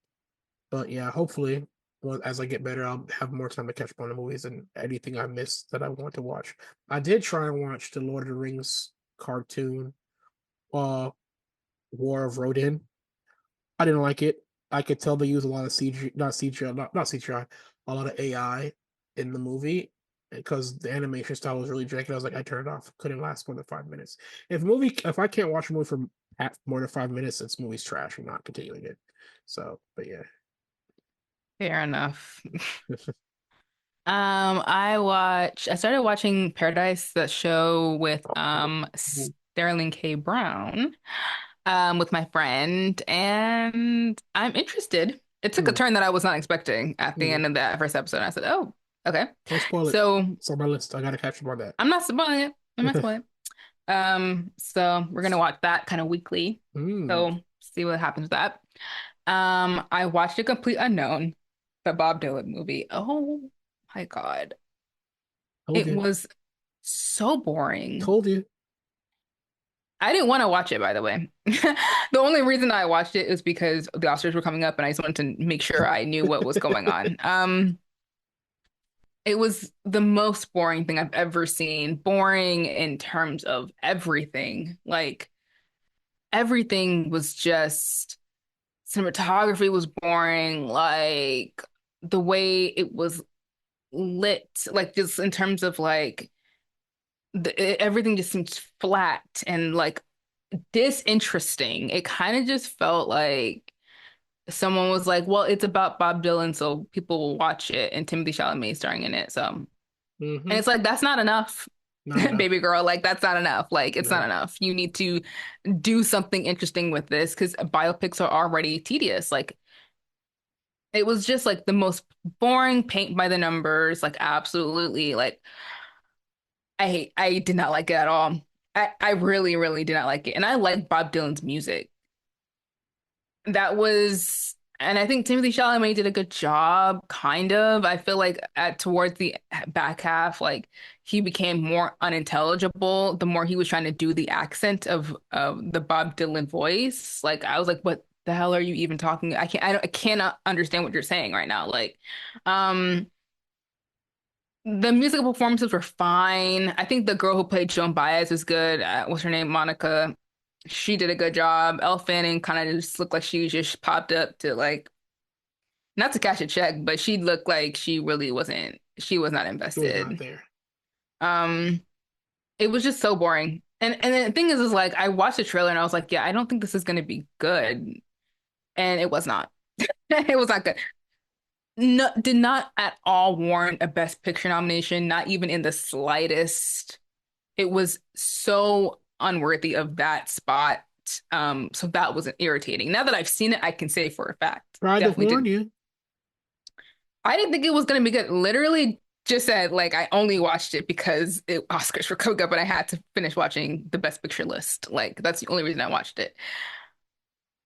but yeah, hopefully, well, as I get better, I'll have more time to catch up on the movies and anything I missed that I want to watch. I did try and watch the Lord of the Rings cartoon, uh, War of Rodin. I didn't like it. I could tell they use a lot of CG, not CGI, not CGI, a lot of AI in the movie because the animation style was really janky. I was like, I turned it off. Couldn't last more than 5 minutes. If I can't watch a movie for more than 5 minutes, this movie's trash. I'm not continuing it. So, but yeah. Fair enough. I started watching Paradise, that show with Sterling K. Brown, with my friend, and I'm interested. It took a Hmm. turn that I was not expecting at the Hmm. end of that first episode. I said, "Oh, okay." Don't spoil it. So It's on my list. I gotta catch up on that. I'm not spoiling it. I'm not spoiling it. So we're gonna watch that kind of weekly. Hmm. So see what happens with that. I watched A Complete Unknown, the Bob Dylan movie. Oh my God. Told It you. was so boring. Told you. I didn't want to watch it, by the way. The only reason I watched it is because the Oscars were coming up and I just wanted to make sure I knew what was going on. It was the most boring thing I've ever seen. Boring in terms of everything. Like everything was just cinematography was boring. Like the way it was lit, like just in terms of like everything just seems flat and like disinteresting. It kind of just felt like someone was like, "Well, it's about Bob Dylan, so people will watch it," and Timothy Chalamet starring in it. So, and Mm-hmm. it's like that's not enough, Not enough. baby girl. Like that's not enough. Like it's not No. enough. You need to do something interesting with this because biopics are already tedious. Like it was just like the most boring paint by the numbers. Like absolutely. Like I did not like it at all. I really, really did not like it. And I like Bob Dylan's music. That was, and I think Timothy Chalamet did a good job, kind of. I feel like at towards the back half, like he became more unintelligible the more he was trying to do the accent of the Bob Dylan voice. Like I was like, what the hell are you even talking? I cannot understand what you're saying right now. Like, um, the musical performances were fine. I think the girl who played Joan Baez is good. What's her name? Monica. She did a good job. Elle Fanning kind of just looked like she just popped up to like not to cash a check, but she looked like she really wasn't. She was not It was not invested. there. Um, it was just so boring. And the thing is like I watched the trailer and I was like, yeah, I don't think this is gonna be good, and it was not. It was not good. No, did not at all warrant a Best Picture nomination, not even in the slightest. It was so unworthy of that spot. So that was irritating. Now that I've seen it, I can say for a fact, Tried to definitely warn did. you. I didn't think it was gonna be good. Literally just said like I only watched it because Oscars were coming up and I had to finish watching the Best Picture list. Like that's the only reason I watched it.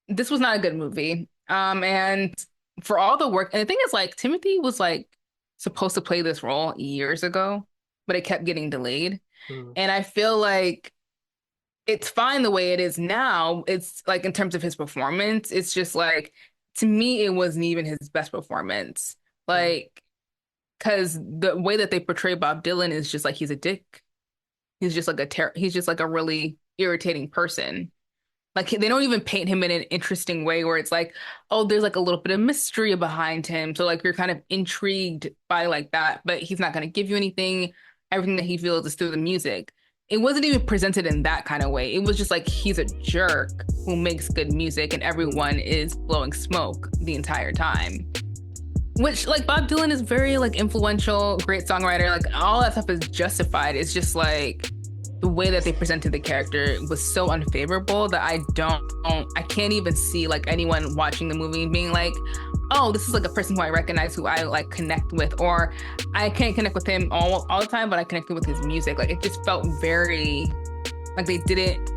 This was not a good movie. And for all the work, and the thing is like Timothy was like supposed to play this role years ago, but it kept getting delayed. Mm, And I feel like it's fine the way it is now. It's like in terms of his performance, it's just like to me, it wasn't even his best performance. mm, Like, because the way that they portray Bob Dylan is just like he's a dick. He's just like a really irritating person. Like they don't even paint him in an interesting way where it's like, oh, there's like a little bit of mystery behind him. So like you're kind of intrigued by like that, but he's not going to give you anything. Everything that he feels is through the music. It wasn't even presented in that kind of way. It was just like he's a jerk who makes good music and mm. everyone is blowing smoke the entire time. Which like Bob Dylan is very like influential, great songwriter, like all that stuff is justified. It's just like the way that they presented the character was so unfavorable that I can't even see like anyone watching the movie being like, oh, this is like a person who I recognize, who I like connect with, or I can't connect with him all the time, but I connected with his music. Like it just felt very like they didn't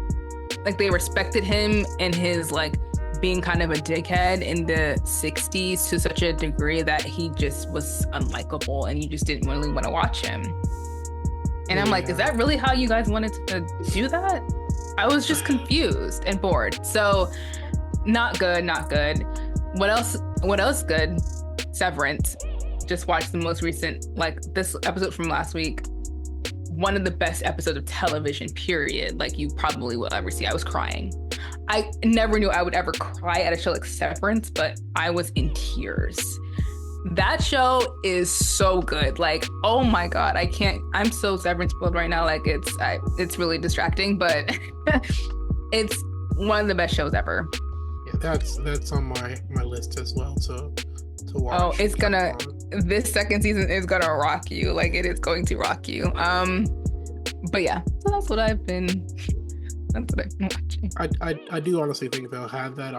like they respected him and his like being kind of a dickhead in the 60s to such a degree that he just was unlikable and you just didn't really want to watch him. And I'm like, is Yeah. that really how you guys wanted to do that? I was just confused and bored. So not good, not good. What else? What else good? Severance. Just watched the most recent, like this episode from last week. One of the best episodes of television, period. Like you probably will ever see. I was crying. I never knew I would ever cry at a show like Severance, but I was in tears. That show is so good. Like, oh my God, I can't. I'm so Severance spoiled right now. Like, it's really distracting, but it's one of the best shows ever. Yeah, that's on my list as well to Oh, watch it's and jump gonna. on. This second season is gonna rock you. Like, it is going to rock you. But yeah, so that's what I've been. That's what I've been watching. I do honestly think they'll have that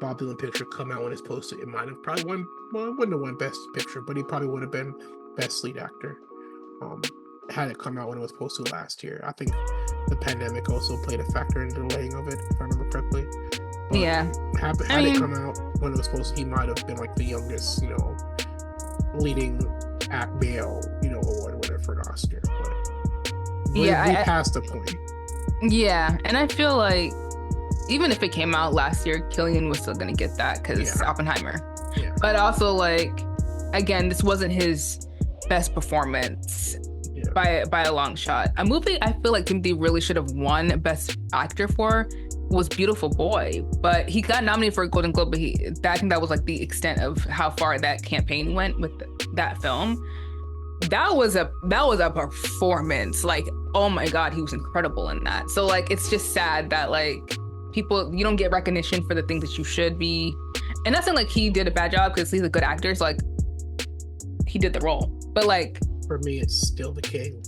Bob Dylan picture come out when it's posted. It might have probably won, well, it wouldn't have won Best Picture, but he probably would have been Best Lead Actor. Um, had it come out when it was posted last year. I think the pandemic also played a factor in the delaying of it, if I remember correctly. But Yeah, I had it mean, come out when it was posted, he might have been like the youngest, leading act male, award winner for an Oscar. But yeah, we passed the point. yeah, and I feel like even if it came out last year, Killian was still gonna get that because Yeah, Oppenheimer. yeah, But also, like, again, this wasn't his best performance yeah. by a long shot. A movie I feel like Timothy really should have won Best Actor for was Beautiful Boy, but he got nominated for a Golden Globe. But I think that was like the extent of how far that campaign went with that film. That was a performance. Like, oh my God, he was incredible in that. So like, it's just sad that like people you don't get recognition for the things that you should be. And that's not like he did a bad job because he's a good actor. So like, he did the role. But like, For me, it's still the king.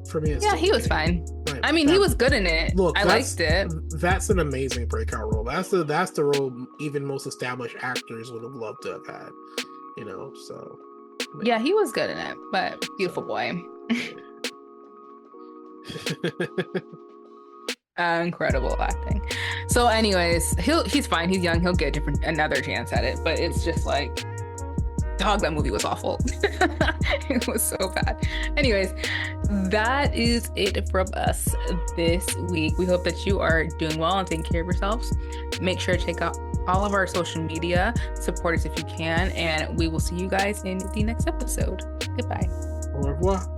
For me, it's yeah, still he the was king. fine. Like, I mean, he was good in it. look, I liked it. that's an amazing breakout role. That's the role even most established actors would have loved to have had. So Yeah, yeah. he was good in it. But Beautiful So Boy, yeah. incredible acting. So, anyways, he's fine. He's young. He'll get another chance at it. But it's just like, dog, that movie was awful. It was so bad. Anyways, that is it from us this week. We hope that you are doing well and taking care of yourselves. Make sure to check out all of our social media. Support us if you can. And we will see you guys in the next episode. Goodbye. Au revoir.